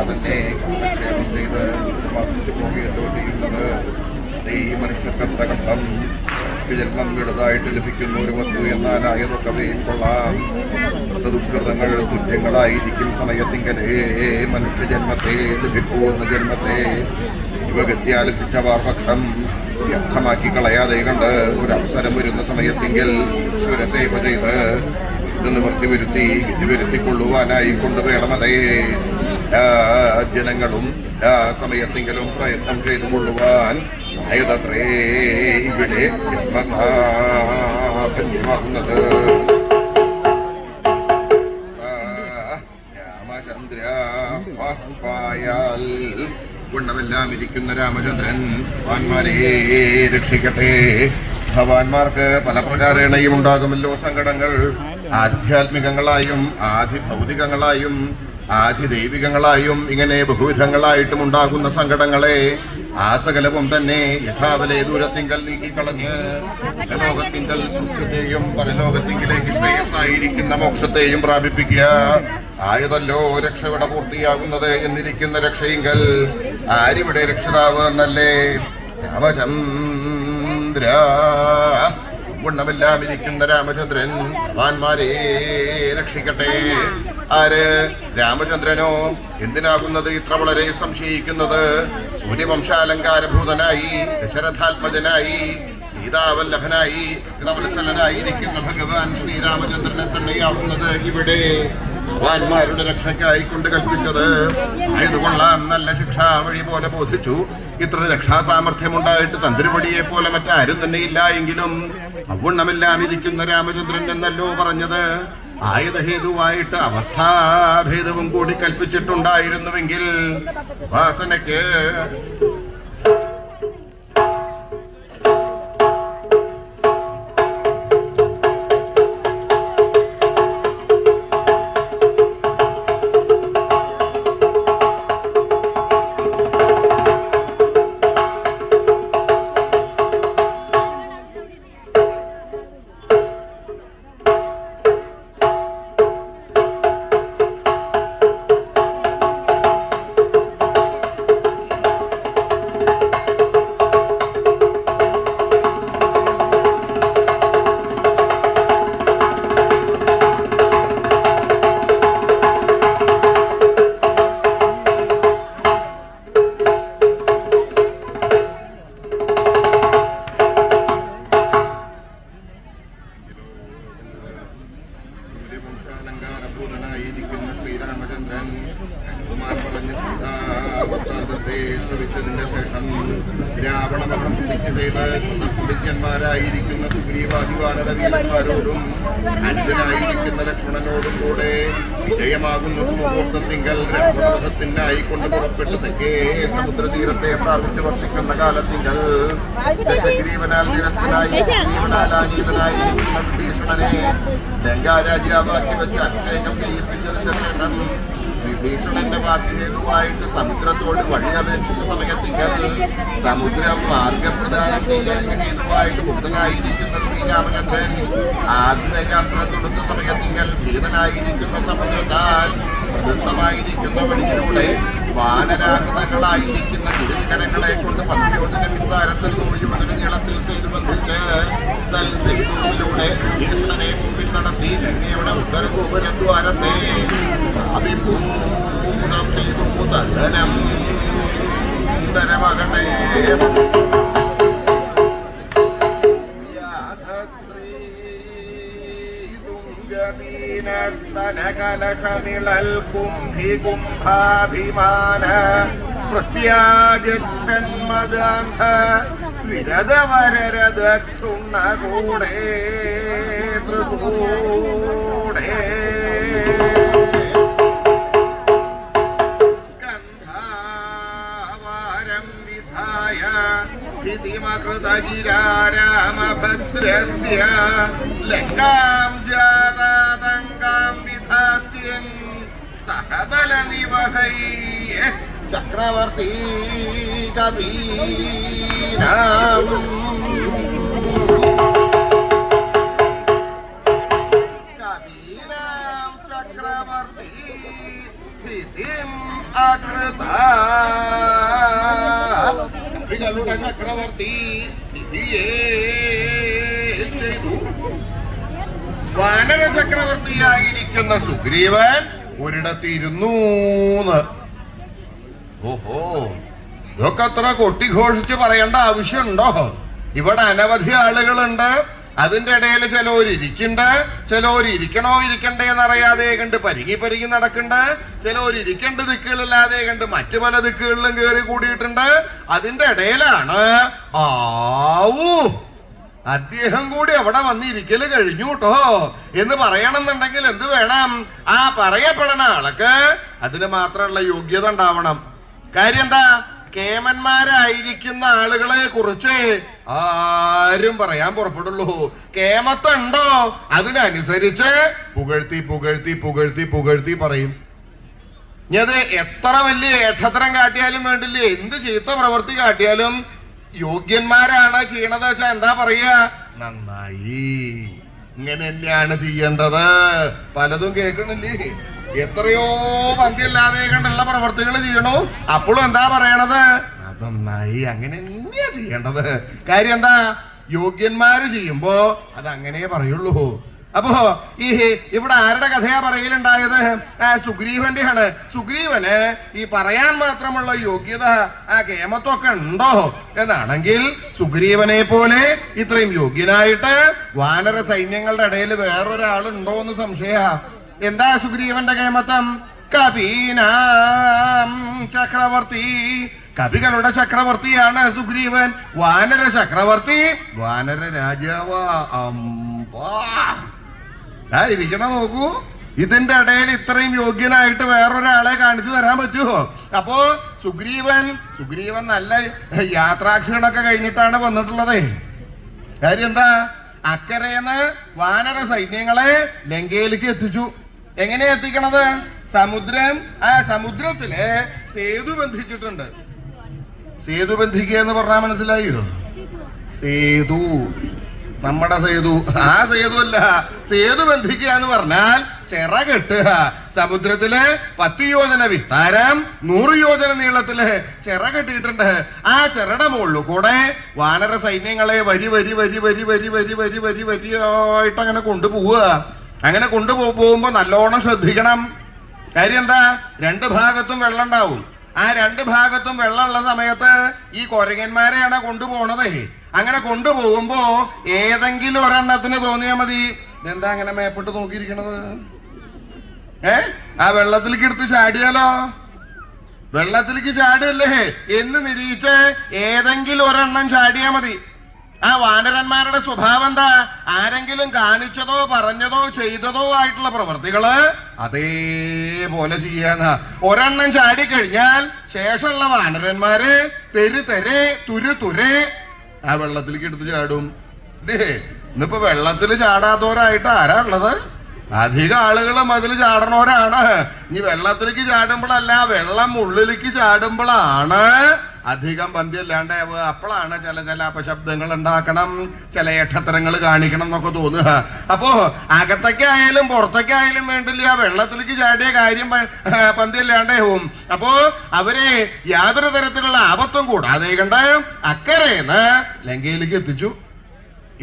അതിനെ ക്ഷേമം ചെയ്ത് വർദ്ധിച്ചു പോകുകയല്ലോ ചെയ്യുന്നത്. ഈ മനുഷ്യർക്ക് എത്ര കഷ്ടം. ജന്മം വലുതായിട്ട് ലഭിക്കുന്ന ഒരു വസ്തു എന്നാൽ ആയതൊക്കെയും കൊള്ളാം. ദുഷ്കൃതങ്ങൾ തുല്യങ്ങളായിരിക്കും സമയത്തിങ്കലേ മനുഷ്യജന്മത്തെ ലഭിക്കുമെന്ന ജന്മത്തെ യുവഗത്യാ ലഭിച്ച വാർപക്ഷം വ്യർത്ഥമാക്കി കളയാതെ കണ്ട് ഒരവസരം വരുന്ന സമയത്തിങ്കിൽ ഈശ്വരസേവ ചെയ്ത് ഇത് നിവൃത്തി വരുത്തിക്കൊള്ളുവാനായി കൊണ്ടുവേണമതേ ജനങ്ങളും സമയത്തെങ്കിലും പ്രയത്നം ചെയ്തു കൊള്ളുവാൻ ആയതത്രേ ഇവിടെ ജന്മസാഫല്യമാകുന്നത്. രാമചന്ദ്ര ഗുണമെല്ലാം ഇരിക്കുന്ന രാമചന്ദ്രൻ ഭഗവാന്മാരെ രക്ഷിക്കട്ടെ. ഭഗവാന്മാർക്ക് പല പ്രകാരേണയും ഉണ്ടാകുമല്ലോ സങ്കടങ്ങൾ. ആധ്യാത്മികങ്ങളായും ആധിഭൗതികങ്ങളായും ആധിദൈവികങ്ങളായും ഇങ്ങനെ ബഹുവിധങ്ങളായിട്ടും ഉണ്ടാകുന്ന സങ്കടങ്ങളെ ആ സകലവും തന്നെ യഥാവലെ ദൂരത്തിങ്കൽ നീക്കിക്കളഞ്ഞ് ലോകത്തിങ്കൽ സൗഖ്യത്തെയും പരലോകത്തിങ്കിലേക്ക് ശ്രേയസ്സായിരിക്കുന്ന മോക്ഷത്തെയും പ്രാപിപ്പിക്കുക ആയതല്ലോ രക്ഷയുടെ പൂർത്തിയാകുന്നത്. എന്നിരിക്കുന്ന രക്ഷയിങ്കൽ ആരിവിടെ രക്ഷിതാവ് എന്നല്ലേ? രാമചന്ദ്ര ഗുണമെല്ലാം ഇരിക്കുന്ന രാമചന്ദ്രൻ ഭഗവാന്മാരെ രക്ഷിക്കട്ടെ. ആര്? രാമചന്ദ്രനോ? എന്തിനാകുന്നത് ഇത്ര വളരെ സംശയിക്കുന്നത്? സൂര്യവംശാലങ്കാരഭൂതനായി ദശരഥാത്മജനായി സീതാവല്ലഭനായി ഭക്തവത്സലനായിരിക്കുന്ന ഭഗവാൻ ശ്രീരാമചന്ദ്രനെ തന്നെയാവുന്നത് ഇവിടെ ഭഗവാന്മാരുടെ രക്ഷയ്ക്കായി കൊണ്ട് കൽപ്പിച്ചത് ആയതുകൊള്ളാം. നല്ല ശിക്ഷാ വഴി പോലെ ബോധിച്ചു. ഇത്ര രക്ഷാസാമർഥ്യമുണ്ടായിട്ട് തന്ത്രിപടിയെ പോലെ മറ്റാരും തന്നെ ഇല്ല എങ്കിലും അവണ്ണമെല്ലാം ഇരിക്കുന്ന രാമചന്ദ്രൻ എന്നല്ലോ പറഞ്ഞത്. ആയുധഹേതുവായിട്ട് അവസ്ഥാഭേദവും കൂടി കൽപ്പിച്ചിട്ടുണ്ടായിരുന്നുവെങ്കിൽ വാസനയ്ക്ക് അലങ്കാരഭൂതനായിരിക്കുന്ന ശ്രീരാമചന്ദ്രൻ ഹനുമാൻ പറഞ്ഞ സീതാവൃത്താന്തത്തെ ശ്രവിച്ചതിന്റെ ശേഷം രാവണവധം പ്രതിജ്ഞ ചെയ്ത് കൃതജ്ഞന്മാരായിരിക്കുന്ന സുഗ്രീവാദിവാനരവീരന്മാരോടും അനുജനായിരിക്കുന്ന ലക്ഷ്മണനോടും കൂടെ വിജയമാകുന്ന സുമുഹൂർത്തത്തിങ്കൽ രാവണവധത്തിനായി കൊണ്ട് പുറപ്പെട്ട് തെക്കേ സമുദ്രതീരത്തെ പ്രാപിച്ചു വർത്തിക്കുന്ന കാലത്തിങ്കൽ ദശഗ്രീവനാൽ നിരസ്തനായി സുഗ്രീവനാലാനീതനായിരിക്കുന്ന വിഭീഷണനെ ലങ്കാരാജ്യാവാക്കി വെച്ച് അഭിഷേകം ചെയ്യിപ്പിച്ചതിന്റെ ശേഷം വിഭീഷണന്റെ വാക്യഹേതുവായിട്ട് സമുദ്രത്തോട് വഴി അപേക്ഷിച്ച സമയത്തിങ്കൽ സമുദ്രം മാർഗപ്രദാനം ചെയ്യാൻ ഹേതുവായിട്ട് മുക്തനായിരിക്കുന്ന ശ്രീരാമചന്ദ്രൻ ആഗ്നേയാസ്ത്രം തൊടുത്ത സമയത്തിങ്കൽ ഭീതനായിരിക്കുന്ന സമുദ്രത്താൽ പ്രദത്തമായിരിക്കുന്ന വഴിയിലൂടെ വാനരാഹൃതങ്ങളായിരിക്കുന്ന ഗിരികരങ്ങളെ കൊണ്ട് 10 യോജന വിസ്താരത്തിൽ 100 യോജന നീളത്തിൽ ചെയ്തു ബന്ധിച്ച് സേതുവിലൂടെ ഭീഷണനെ മുമ്പിൽ നടത്തി ലങ്കയുടെ ഉത്തരഗോപുരദ്വാരത്തെ അഭിഭൂതം ചെയ്തു തകനം തരമകണേ ീനസ്തനകലശമിളൽ കുംഭികുംഭാഭിമാന പ്രത്യാഗച്ഛന്മദാന്ധ വിരതവരരദക്ഷുണ്ണകൂടേ ത്രികൂടേ സ്കന്ധാവാരം വിധായ സ്ഥിതി രാമഭദ്രസ്യ ലങ്കാം ജാതാതങ്കാം വിധാസ്യൻ സഹബല നിവഹൈ ചക്രവർത്തി കബീരം ചക്രവർത്തി സ്ഥിതിം അകൃത കവികളുടെ ചക്രവർത്തി സ്ഥിതിയെ ചെയ്തു. വാനര ചക്രവർത്തിയായിരിക്കുന്ന സുഗ്രീവൻ ഒരിടത്ത് ഇരുന്നൂന്ന്. ഓഹോ, ഇതൊക്കെ അത്ര കൊട്ടിഘോഷിച്ച് പറയേണ്ട ആവശ്യമുണ്ടോ? ഇവിടെ അനവധി ആളുകളുണ്ട്. അതിന്റെ ഇടയിൽ ചിലവരിയ്ക്കുന്നുണ്ട്, ചിലവരിയ്ക്കണോ ഇരിക്കണ്ടേ എന്നറിയാതെ കണ്ട് പരുങ്ങി നടക്കുന്നുണ്ട്, ചിലവരിയ്ക്കേണ്ട ദിക്കുകളില്ലാതെ കണ്ട് മറ്റു പല ദിക്കുകളിലും കയറി കൂടിയിട്ടുണ്ട്. അതിന്റെ ഇടയിലാണ് ആവൂ അദ്ദേഹം കൂടി അവിടെ വന്നിരിക്കല് കഴിഞ്ഞു കേട്ടോ എന്ന് പറയണമെന്നുണ്ടെങ്കിൽ എന്ത് വേണം? ആ പറയപ്പെടുന്ന ആൾക്ക് അതിന് മാത്രമുള്ള യോഗ്യത ഉണ്ടാവണം. കാര്യം എന്താ? കേമന്മാരായിരിക്കുന്ന ആളുകളെ കുറിച്ച് ആരും പറയാൻ പുറപ്പെടുള്ളൂ. കേമത്തുണ്ടോ അതിനനുസരിച്ച് പുകഴ്ത്തി പുകഴ്ത്തി പുകഴ്ത്തി പുകഴ്ത്തി പറയും. ഇത് എത്ര വലിയ ഏട്ടത്തരം കാട്ടിയാലും വേണ്ടില്ല, എന്ത് ചീത്ത പ്രവൃത്തി കാട്ടിയാലും യോഗ്യന്മാരാണ് ചെയ്യണത് വെച്ചാ എന്താ പറയാ? നന്നായി, ഇങ്ങനെ തന്നെയാണ് ചെയ്യേണ്ടത്. പലതും കേൾക്കണില്ലേ? എത്രയോ പന്തിയല്ലാതെ കണ്ടുള്ള പ്രവർത്തികൾ ചെയ്യണു, അപ്പോഴും എന്താ പറയണത്? നന്നായി, അങ്ങനെ തന്നെയാ ചെയ്യേണ്ടത്. കാര്യം എന്താ? യോഗ്യന്മാര് ചെയ്യുമ്പോ അത് അങ്ങനെ പറയുള്ളൂ. അപ്പോ ഈ ഇവിടെ ആരുടെ കഥയാ പറയലുണ്ടായത്? സുഗ്രീവന്റെ ആണ്. സുഗ്രീവന് ഈ പറയാൻ മാത്രമുള്ള യോഗ്യത ആ കേമത്വമൊക്കെ ഉണ്ടോ എന്നാണെങ്കിൽ സുഗ്രീവനെ പോലെ ഇത്രയും യോഗ്യനായിട്ട് വാനര സൈന്യങ്ങളുടെ ഇടയിൽ വേറൊരാളുണ്ടോ എന്ന് സംശയ. എന്താ സുഗ്രീവന്റെ കേമത്വം? കപീനാം ചക്രവർത്തി, കവികളുടെ ചക്രവർത്തിയാണ് സുഗ്രീവൻ. വാനര ചക്രവർത്തി, വാനര രാജാവാ. ഇരിക്കണ നോക്കൂ, ഇതിന്റെ ഇടയിൽ ഇത്രയും യോഗ്യനായിട്ട് വേറൊരാളെ കാണിച്ചു തരാൻ പറ്റുമോ? അപ്പോ സുഗ്രീവൻ നല്ല യാത്രാക്ഷീണൊക്കെ കഴിഞ്ഞിട്ടാണ് വന്നിട്ടുള്ളത്. കാര്യം എന്താ? അക്കരേന്ന് വാനര സൈന്യങ്ങളെ ലങ്കയിലേക്ക് എത്തിച്ചു. എങ്ങനെയാ എത്തിക്കണത്? സമുദ്രത്തില് സേതു ബന്ധിച്ചിട്ടുണ്ട്. സേതു ബന്ധിക്കുക എന്ന് പറഞ്ഞാൽ മനസ്സിലായോ? സേതു, നമ്മുടെ സേതു, ആ സേതു അല്ല. സേതു ബന്ധിക്കുക എന്ന് പറഞ്ഞാൽ ചിറ കെട്ടുക. സമുദ്രത്തില് 10 യോജന വിസ്താരം, 100 യോജന നീളത്തില് ചിറ കെട്ടിയിട്ടുണ്ട്. ആ ചിറയുടെ മുകളിൽ കൂടെ വാനര സൈന്യങ്ങളെ വരി വരി വരി വരി വരി വരി വരി വരി വരിയായിട്ട് അങ്ങനെ കൊണ്ടുപോവുക. അങ്ങനെ കൊണ്ടുപോകുമ്പോ നല്ലോണം ശ്രദ്ധിക്കണം. കാര്യം എന്താ? 2 ഭാഗത്തും വെള്ളം ഉണ്ടാവും. ആ 2 ഭാഗത്തും വെള്ളമുള്ള സമയത്ത് ഈ കൊരങ്ങന്മാരെയാണ് കൊണ്ടുപോണത്. അങ്ങനെ കൊണ്ടുപോകുമ്പോ ഏതെങ്കിലും ഒരെണ്ണത്തിന് തോന്നിയാൽ മതി, ഇതെന്താ അങ്ങനെ മേപ്പിട്ട് നോക്കിയിരിക്കണത്? ആ വെള്ളത്തിലേക്ക് എടുത്ത് ചാടിയാലോ? വെള്ളത്തിലേക്ക് ചാടിയല്ലേ എന്ന് നിരീക്ഷിച്ച് ഏതെങ്കിലും ഒരെണ്ണം ചാടിയാ മതി. ആ വാനരന്മാരുടെ സ്വഭാവം എന്താ? ആരെങ്കിലും കാണിച്ചതോ പറഞ്ഞതോ ചെയ്തതോ ആയിട്ടുള്ള പ്രവൃത്തികള് അതേപോലെ ചെയ്യാന്ന. ഒരെണ്ണം ചാടിക്കഴിഞ്ഞാൽ ശേഷമുള്ള വാനരന്മാര് തുരു ആ വെള്ളത്തിലേക്ക് എടുത്ത് ചാടും. ഇന്നിപ്പോ വെള്ളത്തിൽ ചാടാത്തവരായിട്ട് ആരാ ഉള്ളത്? അധികം ആളുകളും അതിൽ ചാടണവരാണ്. ഇനി വെള്ളത്തിലേക്ക് ചാടുമ്പോഴല്ല, വെള്ളം ഉള്ളിലേക്ക് ചാടുമ്പോഴാണ് അധികം പന്തിയല്ലാണ്ട് അപ്പോഴാണ് ചില അപശബ്ദങ്ങൾ ഉണ്ടാക്കണം, ചില ഏട്ടത്തരങ്ങൾ കാണിക്കണം എന്നൊക്കെ തോന്നുക. അപ്പോ അകത്തൊക്കെയായാലും പുറത്തൊക്കെയായാലും വേണ്ടില്ല, വെള്ളത്തിലേക്ക് ചാടിയ കാര്യം പന്തിയല്ലാണ്ടാവും. അപ്പോ അവരെ യാതൊരു തരത്തിലുള്ള ആപത്തും കൂടാതെ കണ്ട് അക്കരേന്ന് ലങ്കയിലേക്ക്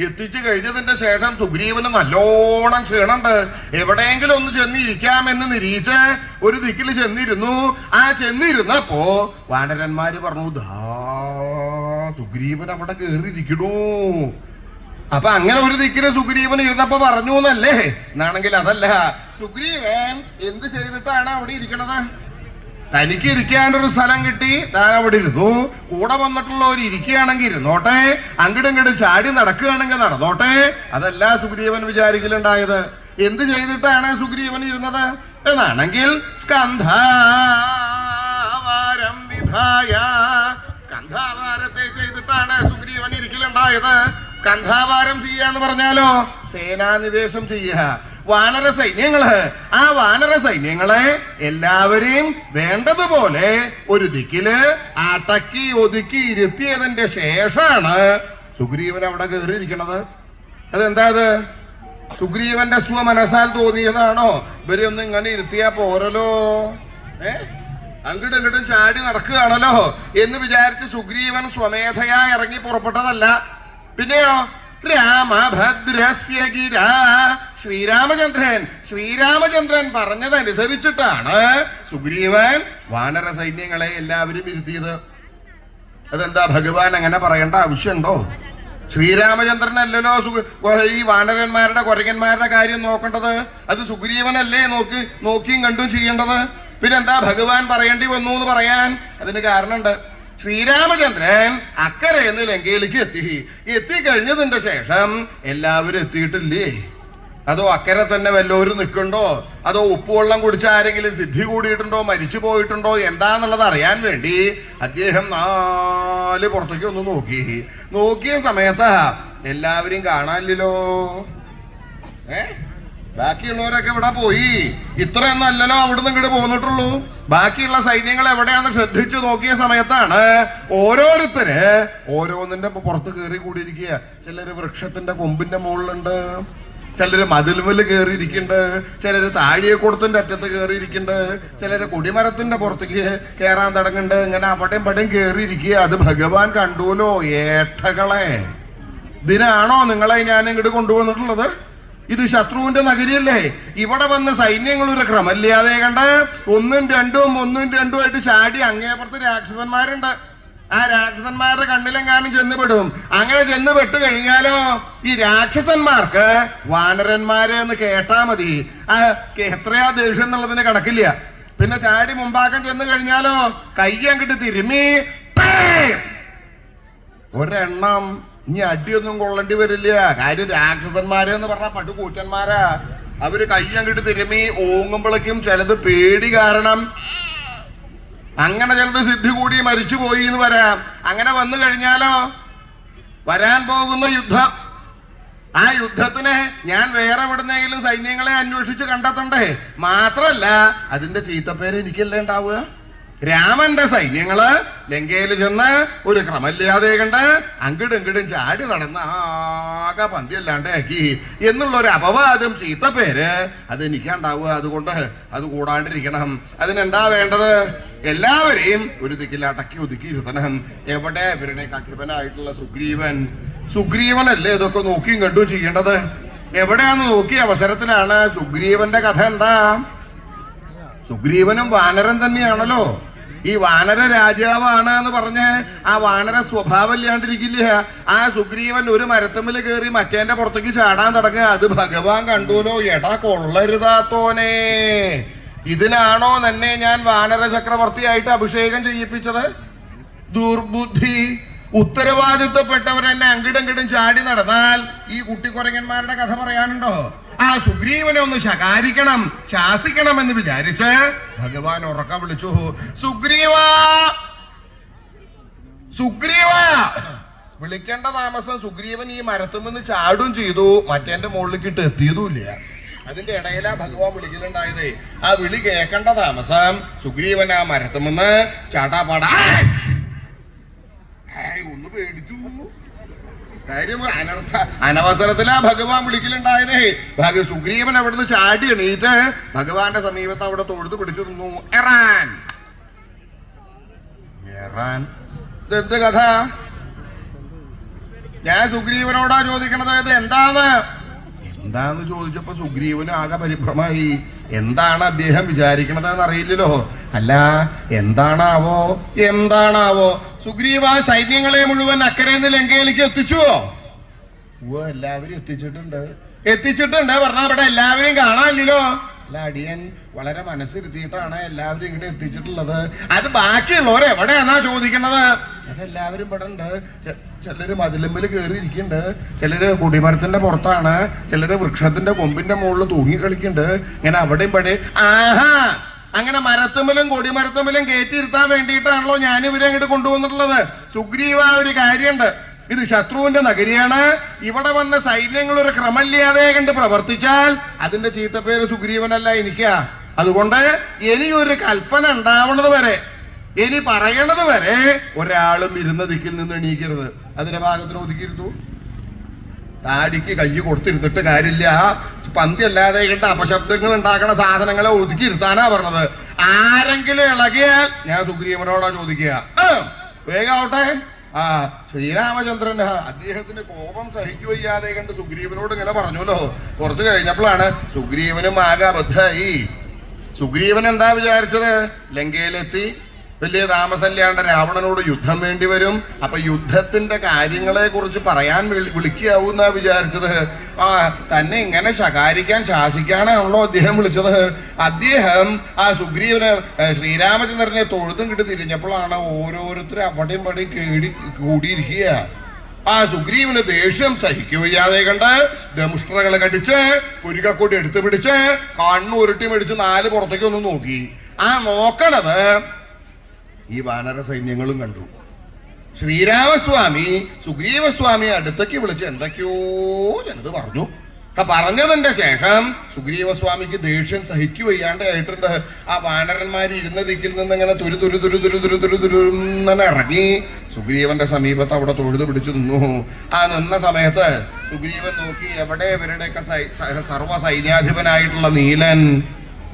എത്തിച്ചു കഴിഞ്ഞതിന്റെ ശേഷം സുഗ്രീവന് നല്ലോണം ക്ഷീണുണ്ട്. എവിടെയെങ്കിലും ഒന്ന് ചെന്നിരിക്കാമെന്ന് നിരീക്ഷിച്ച് ഒരു ദിക്കിൽ ചെന്നിരുന്നു. ആ ചെന്നിരുന്നപ്പോ വാനരന്മാര് പറഞ്ഞു, സുഗ്രീവൻ അവിടെ കേറിയിരിക്കണു. അപ്പൊ അങ്ങനെ ഒരു ദിക്കില് സുഗ്രീവൻ ഇരുന്നപ്പോ പറഞ്ഞു എന്നല്ലേ? എന്നാണെങ്കിൽ അതല്ല. സുഗ്രീവൻ എന്ത് ചെയ്തിട്ടാണ് അവിടെ ഇരിക്കണത്? തനിക്ക് ഇരിക്കാനൊരു സ്ഥലം കിട്ടി, താൻ അവിടെ ഇരുന്നു. കൂടെ വന്നിട്ടുള്ളവർ ഇരിക്കുകയാണെങ്കിൽ ഇരുന്നോട്ടെ, അങ്ങടും ഇങ്ങടും ചാടി നടക്കുകയാണെങ്കിൽ നടന്നോട്ടെ. അതല്ല സുഗ്രീവൻ വിചാരിക്കലുണ്ടായത്. എന്ത് ചെയ്തിട്ടാണ് സുഗ്രീവൻ ഇരുന്നത് എന്നാണെങ്കിൽ സ്കന്ധാവാരം വിധായ, സ്കന്ധാവാരത്തെ ചെയ്തിട്ടാണ് സുഗ്രീവൻ ഇരിക്കലുണ്ടായത്. സ്കന്ധാവാരം ചെയ്യാന്ന് പറഞ്ഞാലോ സേനാനിവേശം ചെയ്യുക. വാനര സൈന്യങ്ങള്, ആ വാനര സൈന്യങ്ങളെ എല്ലാവരെയും വേണ്ടതുപോലെ ഒരു ദിക്കില് അടക്കി ഒതുക്കി ഇരുത്തിയതിന്റെ ശേഷമാണ് സുഗ്രീവൻ അവിടെ കയറിയിരിക്കണത്. അതെന്താ അത്? സുഗ്രീവന്റെ മനസ്സാൽ തോന്നിയതാണോ? ഇവരൊന്നും ഇങ്ങനെ ഇരുത്തിയാ പോരല്ലോ, അങ്ങോട്ടും ഇങ്ങോട്ടും ചാടി നടക്കുകയാണല്ലോ എന്ന് വിചാരിച്ച് സുഗ്രീവൻ സ്വമേധയാ ഇറങ്ങി പുറപ്പെട്ടതല്ല. പിന്നെയോ രാമഭദ്രസ്യ ഗിര, ശ്രീരാമചന്ദ്രൻ പറഞ്ഞതനുസരിച്ചിട്ടാണ് സുഗ്രീവൻ വാനര സൈന്യങ്ങളെ എല്ലാവരും ഇരുത്തിയത്. അതെന്താ ഭഗവാൻ അങ്ങനെ പറയേണ്ട ആവശ്യമുണ്ടോ? ശ്രീരാമചന്ദ്രനല്ലല്ലോ ഈ വാനരന്മാരുടെ കുരങ്ങന്മാരുടെ കാര്യം നോക്കേണ്ടത്, അത് സുഗ്രീവനല്ലേ നോക്കിയും കണ്ടും ചെയ്യേണ്ടത്. പിന്നെന്താ ഭഗവാൻ പറയേണ്ടി വന്നു എന്ന് പറയാൻ? അതിന് കാരണമുണ്ട്. ശ്രീരാമചന്ദ്രൻ അക്കരയെന്ന് ലങ്കയിലേക്ക് എത്തിക്കഴിഞ്ഞതിന്റെ ശേഷം എല്ലാവരും എത്തിയിട്ടില്ലേ? അതോ അക്കരെ തന്നെ വല്ലവരും നിൽക്കുന്നുണ്ടോ? അതോ ഉപ്പുവെള്ളം കുടിച്ച ആരെങ്കിലും സിദ്ധി കൂടിയിട്ടുണ്ടോ, മരിച്ചു പോയിട്ടുണ്ടോ എന്താന്നുള്ളത് അറിയാൻ വേണ്ടി അദ്ദേഹം 4 പുറത്തേക്ക് ഒന്ന് നോക്കിയ സമയത്ത് എല്ലാവരെയും കാണാനില്ലല്ലോ. ബാക്കിയുള്ളവരൊക്കെ ഇവിടെ പോയി? ഇത്രയൊന്നും അല്ലല്ലോ അവിടുന്ന് ഇങ്ങോട്ട് പോന്നിട്ടുള്ളൂ. ബാക്കിയുള്ള സൈന്യങ്ങൾ എവിടെയാന്ന് ശ്രദ്ധിച്ചു നോക്കിയ സമയത്താണ് ഓരോരുത്തര് ഓരോന്നിന്റെ പുറത്ത് കയറി കൂടിയിരിക്കുക. ചിലര് വൃക്ഷത്തിന്റെ കൊമ്പിന്റെ മുകളിലുണ്ട്, ചിലര് മതിൽമല് കയറിയിരിക്കുന്നുണ്ട്, ചിലര് താഴിയെക്കൂടത്തിന്റെ അറ്റത്ത് കയറിയിരിക്കുന്നുണ്ട്, ചിലര് കൊടിമരത്തിന്റെ പുറത്തേക്ക് കയറാൻ തുടങ്ങുന്നുണ്ട്. ഇങ്ങനെ അവിടെയും പടയും കയറിയിരിക്കുക. അത് ഭഗവാൻ കണ്ടുല്ലോ. ഏട്ടകളെ, ഇതിനാണോ നിങ്ങളെ ഞാൻ ഇങ്ങോട്ട് കൊണ്ടുവന്നിട്ടുള്ളത്? ഇത് ശത്രുവിന്റെ നഗരിയല്ലേ? ഇവിടെ വന്ന് സൈന്യങ്ങൾ ഒരു ക്രമമില്ലാതെ കണ്ട് ഒന്നും രണ്ടും ആയിട്ട് ചാടി അങ്ങേപ്പുറത്ത് രാക്ഷസന്മാരുണ്ട്. ആ രാക്ഷസന്മാരുടെ കണ്ണിലെങ്ങാനും ചെന്നുപെടും. അങ്ങനെ ചെന്നുപെട്ട് കഴിഞ്ഞാലോ ഈ രാക്ഷസന്മാർക്ക് വാനരന്മാര് എന്ന് കേട്ടാ മതി, എത്രയാ ദേഷ്യം എന്നുള്ളതിന് കണക്കില്ല. പിന്നെ ചാടി മുമ്പാക്കം ചെന്ന് കഴിഞ്ഞാലോ കൈ അങ്ങോട്ട് തിരുമ്മി ഒരെണ്ണം ഇനി അടിയൊന്നും കൊള്ളേണ്ടി വരില്ല. കാര്യം രാക്ഷസന്മാര് എന്ന് പറഞ്ഞാൽ പടുകൂറ്റന്മാരാ. അവര് കൈ അങ്ങോട്ട് തിരുമ്മി ഓങ്ങുമ്പോഴേക്കും ചിലത് പേടി കാരണം അങ്ങനെ ചിലത് സിദ്ധി കൂടി മരിച്ചുപോയി എന്ന് വരാം. അങ്ങനെ വന്നു കഴിഞ്ഞാലോ വരാൻ പോകുന്ന യുദ്ധം, ആ യുദ്ധത്തിന് ഞാൻ വേറെ എവിടുന്നെങ്കിലും സൈന്യങ്ങളെ അന്വേഷിച്ച് കണ്ടെത്തണ്ടേ? മാത്രല്ല അതിന്റെ ചീത്തപ്പേര് എനിക്കല്ലേ ഉണ്ടാവുക. രാമന്റെ സൈന്യങ്ങള് ലങ്കയിൽ ചെന്ന് ഒരു ക്രമമില്ലാതെ കണ്ട് അങ്ങടും ചാടി നടന്ന് ആകെ പന്തിയല്ലാണ്ട് ആക്കി എന്നുള്ളൊരു അപവാദം ചീത്തപ്പേര് അത് എനിക്കുണ്ടാവുക. അതുകൊണ്ട് അത് കൂടാണ്ടിരിക്കണം. അതിനെന്താ വേണ്ടത്? എല്ലാവരെയും ഒരു ദിക്കിൽ അടക്കി ഒതുക്കി ഇരുത്തണം. എവിടെ ഇവരുടെ കഥിപനായിട്ടുള്ള സുഗ്രീവനല്ലേ ഇതൊക്കെ നോക്കിയും കണ്ടു ചെയ്യേണ്ടത്? എവിടെയാന്ന് നോക്കിയ അവസരത്തിലാണ് സുഗ്രീവന്റെ കഥ എന്താ? സുഗ്രീവനും വാനരൻ തന്നെയാണല്ലോ. ഈ വാനര രാജാവാണ് എന്ന് പറഞ്ഞ് ആ വാനര സ്വഭാവം ഇല്ലാണ്ടിരിക്കില്ല. ആ സുഗ്രീവൻ ഒരു മരത്തമ്മിൽ കയറി മറ്റേന്റെ പുറത്തേക്ക് ചാടാൻ തുടങ്ങുക. അത് ഭഗവാൻ കണ്ടുല്ലോ. എടാ കൊള്ളരുതാത്തോനെ, ഇതിനാണോ തന്നെ ഞാൻ വാനര ചക്രവർത്തിയായിട്ട് അഭിഷേകം ചെയ്യിപ്പിച്ചത്? ദുർബുദ്ധി. ഉത്തരവാദിത്വപ്പെട്ടവരെന്നെ അങ്ങടും ചാടി നടന്നാൽ ഈ കുട്ടിക്കുരങ്ങന്മാരുടെ കഥ പറയാനുണ്ടോ? ആ സുഗ്രീവനെ ഒന്ന് ശകാരിക്കണം, ശാസിക്കണം എന്ന് വിചാരിച്ച് ഭഗവാൻ ഉറക്ക വിളിച്ചു, സുഗ്രീവാ. വിളിക്കേണ്ട താമസം സുഗ്രീവൻ ഈ മരത്തുമെന്ന് ചാടും ചെയ്തു, മറ്റേന്റെ മുകളിലേക്ക് ഇട്ട് എത്തിയതുമില്ല. അതിന്റെ ഇടയിലാ ഭഗവാൻ വിളിക്കലുണ്ടായതേ. ആ വിളി കേൾക്കേണ്ട താമസം സുഗ്രീവൻ ആ മരത്തുമെന്ന് ചാട്ടാപ്പാടാ ഒന്ന് പേടിച്ചു. കാര്യം അനവസരത്തിലാ ഭഗവാൻ വിളിക്കലുണ്ടായതേ. സുഗ്രീവൻ അവിടുന്ന് ചാടി എണീറ്റ് ഭഗവാന്റെ സമീപത്ത് അവിടെ തൊഴുത് പിടിച്ചു നിന്നു. എറാൻ ഇതെന്ത് കഥ? ഞാൻ സുഗ്രീവനോടാ ചോദിക്കണത്. ഇത് എന്താന്ന് ചോദിച്ചപ്പോ സുഗ്രീവന് ആകെ പരിഭ്രമായി. എന്താണ് അദ്ദേഹം വിചാരിക്കണത് എന്ന് അറിയില്ലല്ലോ. അല്ല എന്താണാവോ സുഗ്രീവ സൈന്യങ്ങളെ മുഴുവൻ അക്കരയിൽ ലങ്കയിലേക്ക് എത്തിച്ചുവോ? എല്ലാവരും എത്തിച്ചിട്ടുണ്ട് പറഞ്ഞാ അവിടെ എല്ലാവരെയും കാണാനില്ലല്ലോ. അല്ല, അടിയൻ വളരെ മനസ്സിരുത്തിയിട്ടാണ് എല്ലാവരും ഇങ്ങോട്ട് എത്തിച്ചിട്ടുള്ളത്. അത് ബാക്കിയുള്ളവർ എവിടെയാന്നാ ചോദിക്കണത്? അതെല്ലാവരും ഇവിടെ ഉണ്ട്. ചിലര് മതിലുമ്പിൽ കയറിയിരിക്കുന്നുണ്ട്, ചിലര് കുടിമരത്തിന്റെ പുറത്താണ്, ചിലര് വൃക്ഷത്തിന്റെ കൊമ്പിന്റെ മുകളിൽ തൂങ്ങി കളിക്കുന്നുണ്ട്. ഇങ്ങനെ അവിടെയും പഴയ അങ്ങനെ മരത്തുമ്മലും കൊടിമരത്തുമ്മലും കയറ്റിയിരുത്താൻ വേണ്ടിയിട്ടാണല്ലോ ഞാൻ ഇവരെ അങ്ങോട്ട് കൊണ്ടുവന്നിട്ടുള്ളത്. സുഗ്രീവ, ഒരു കാര്യമുണ്ട്, ഇത് ശത്രുവിന്റെ നഗരിയാണ്. ഇവിടെ വന്ന സൈന്യങ്ങൾ ഒരു ക്രമമില്ലാതെ കണ്ട് പ്രവർത്തിച്ചാൽ അതിന്റെ ചീത്തപ്പേര് സുഗ്രീവനല്ല എനിക്കാ. അതുകൊണ്ട് ഇനിയൊരു കൽപ്പന ഉണ്ടാവണത് വരെ, ഇനി പറയണത് വരെ ഒരാളും ഇരുന്ന ദിക്കിൽ നിന്ന് എണീക്കരുത്. അതിന്റെ ഭാഗത്തിന് ഒതുക്കിയിരുത്തു. താടിക്ക് കൈ കൊടുത്തിരുത്തിട്ട് കാര്യമില്ല. പന്തി അല്ലാതെ കണ്ട് അപശബ്ദങ്ങൾ ഉണ്ടാക്കണ സാധനങ്ങളെ ഒതുക്കിയിരുത്താനാ പറഞ്ഞത്. ആരെങ്കിലും ഇളകിയാൽ ഞാൻ സുഗ്രീവനോടാ ചോദിക്കുക. വേഗാവട്ടെ. ശ്രീരാമചന്ദ്രൻ അദ്ദേഹത്തിന് കോപം സഹിക്കുവയ്യാതെ കണ്ട് സുഗ്രീവനോട് ഇങ്ങനെ പറഞ്ഞല്ലോ. കുറച്ചു കഴിഞ്ഞപ്പോഴാണ് സുഗ്രീവനും ആകെ അബദ്ധമായി. സുഗ്രീവൻ എന്താ വിചാരിച്ചത്? ലങ്കയിലെത്തി വലിയ താമസമില്ലാണ്ട് രാവണനോട് യുദ്ധം വേണ്ടി വരും, അപ്പൊ യുദ്ധത്തിന്റെ കാര്യങ്ങളെ കുറിച്ച് പറയാൻ വിളിക്കാവൂന്നാ വിചാരിച്ചത്. തന്നെ ഇങ്ങനെ ശകാരിക്കാൻ ശാസിക്കാനാണല്ലോ അദ്ദേഹം വിളിച്ചത്. അദ്ദേഹം സുഗ്രീവന് ശ്രീരാമചന്ദ്രനെ തൊഴുതും കിട്ടി തിരിഞ്ഞപ്പോഴാണ് ഓരോരുത്തരും അവിടെയും പടിയും കൂടിയിരിക്കുക. സുഗ്രീവന് ദേഷ്യം സഹിക്കുകയ്യാതെ കണ്ട് ദംഷ്ട്രകളെ കടിച്ച് പുരികക്കൂടി എടുത്തു പിടിച്ച് കണ്ണുരുട്ടി മേടിച്ച് 4 പുറത്തേക്ക് ഒന്ന് നോക്കി. നോക്കണത് ഈ വാനര സൈന്യങ്ങളും കണ്ടു. ശ്രീരാമസ്വാമി സുഗ്രീവസ്വാമിയെ അടുത്തേക്ക് വിളിച്ച് എന്തൊക്കെയോ ചിലത് പറഞ്ഞു. പറഞ്ഞതിന്റെ ശേഷം സുഗ്രീവസ്വാമിക്ക് ദേഷ്യം സഹിക്കുവയ്യാണ്ടായിട്ടുണ്ട്. വാനരന്മാർ ഇരുന്ന ദിക്കിൽ നിന്ന് ഇങ്ങനെ തുരുന്നെ ഇറങ്ങി സുഗ്രീവന്റെ സമീപത്ത് അവിടെ തൊഴുതു പിടിച്ചു നിന്നു. നിന്ന സമയത്ത് സുഗ്രീവൻ നോക്കി, എവിടെ ഇവരുടെയൊക്കെ സർവ്വ സൈന്യാധിപനായിട്ടുള്ള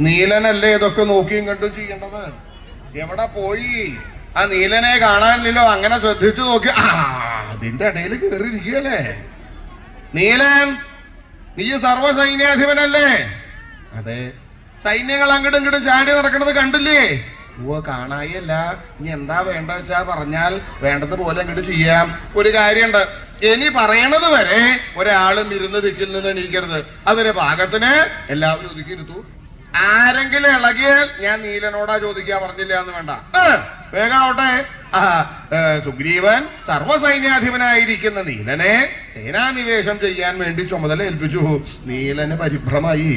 നീലനല്ലേ ഇതൊക്കെ നോക്കിയും കണ്ടും ചെയ്യേണ്ടത്? എവിടെ പോയി? നീലനെ കാണാനില്ലല്ലോ. അങ്ങനെ ശ്രദ്ധിച്ചു നോക്കി, അതിന്റെ ഇടയിൽ കയറിയിരിക്കുകയല്ലേ. നീലൻ, നീ സർവ്വ സൈന്യാധിപനല്ലേ? അതെ. സൈന്യങ്ങൾ അങ്ങോട്ടും ഇങ്ങോട്ടും ചാടി നടക്കുന്നത് കണ്ടില്ലേ? കാണായല്ല. ഇനി എന്താ വേണ്ട വെച്ചാ പറഞ്ഞാൽ വേണ്ടതുപോലെ അങ്ങോട്ട് ചെയ്യാം. ഒരു കാര്യമുണ്ട്, ഇനി പറയണത് വരെ ഒരാളും ഇരുന്ന് ദിക്കിൽ നിന്ന് എണീക്കരുത്. അതൊരു ഭാഗത്തിന് എല്ലാവരും ഒതുക്കിയിരുത്തു. ആരെങ്കിലും ഇളകിയാൽ ഞാൻ നീലനോടാ ചോദിക്കാ, പറഞ്ഞില്ല എന്ന് വേണ്ട. വേഗാവട്ടെ. സുഗ്രീവൻ സർവ്വസൈന്യാധിപനായിരിക്കുന്ന നീലനെ സേനാനിവേശം ചെയ്യാൻ വേണ്ടി ചുമതല ഏൽപ്പിച്ചു. നീലന് പരിഭ്രമായി.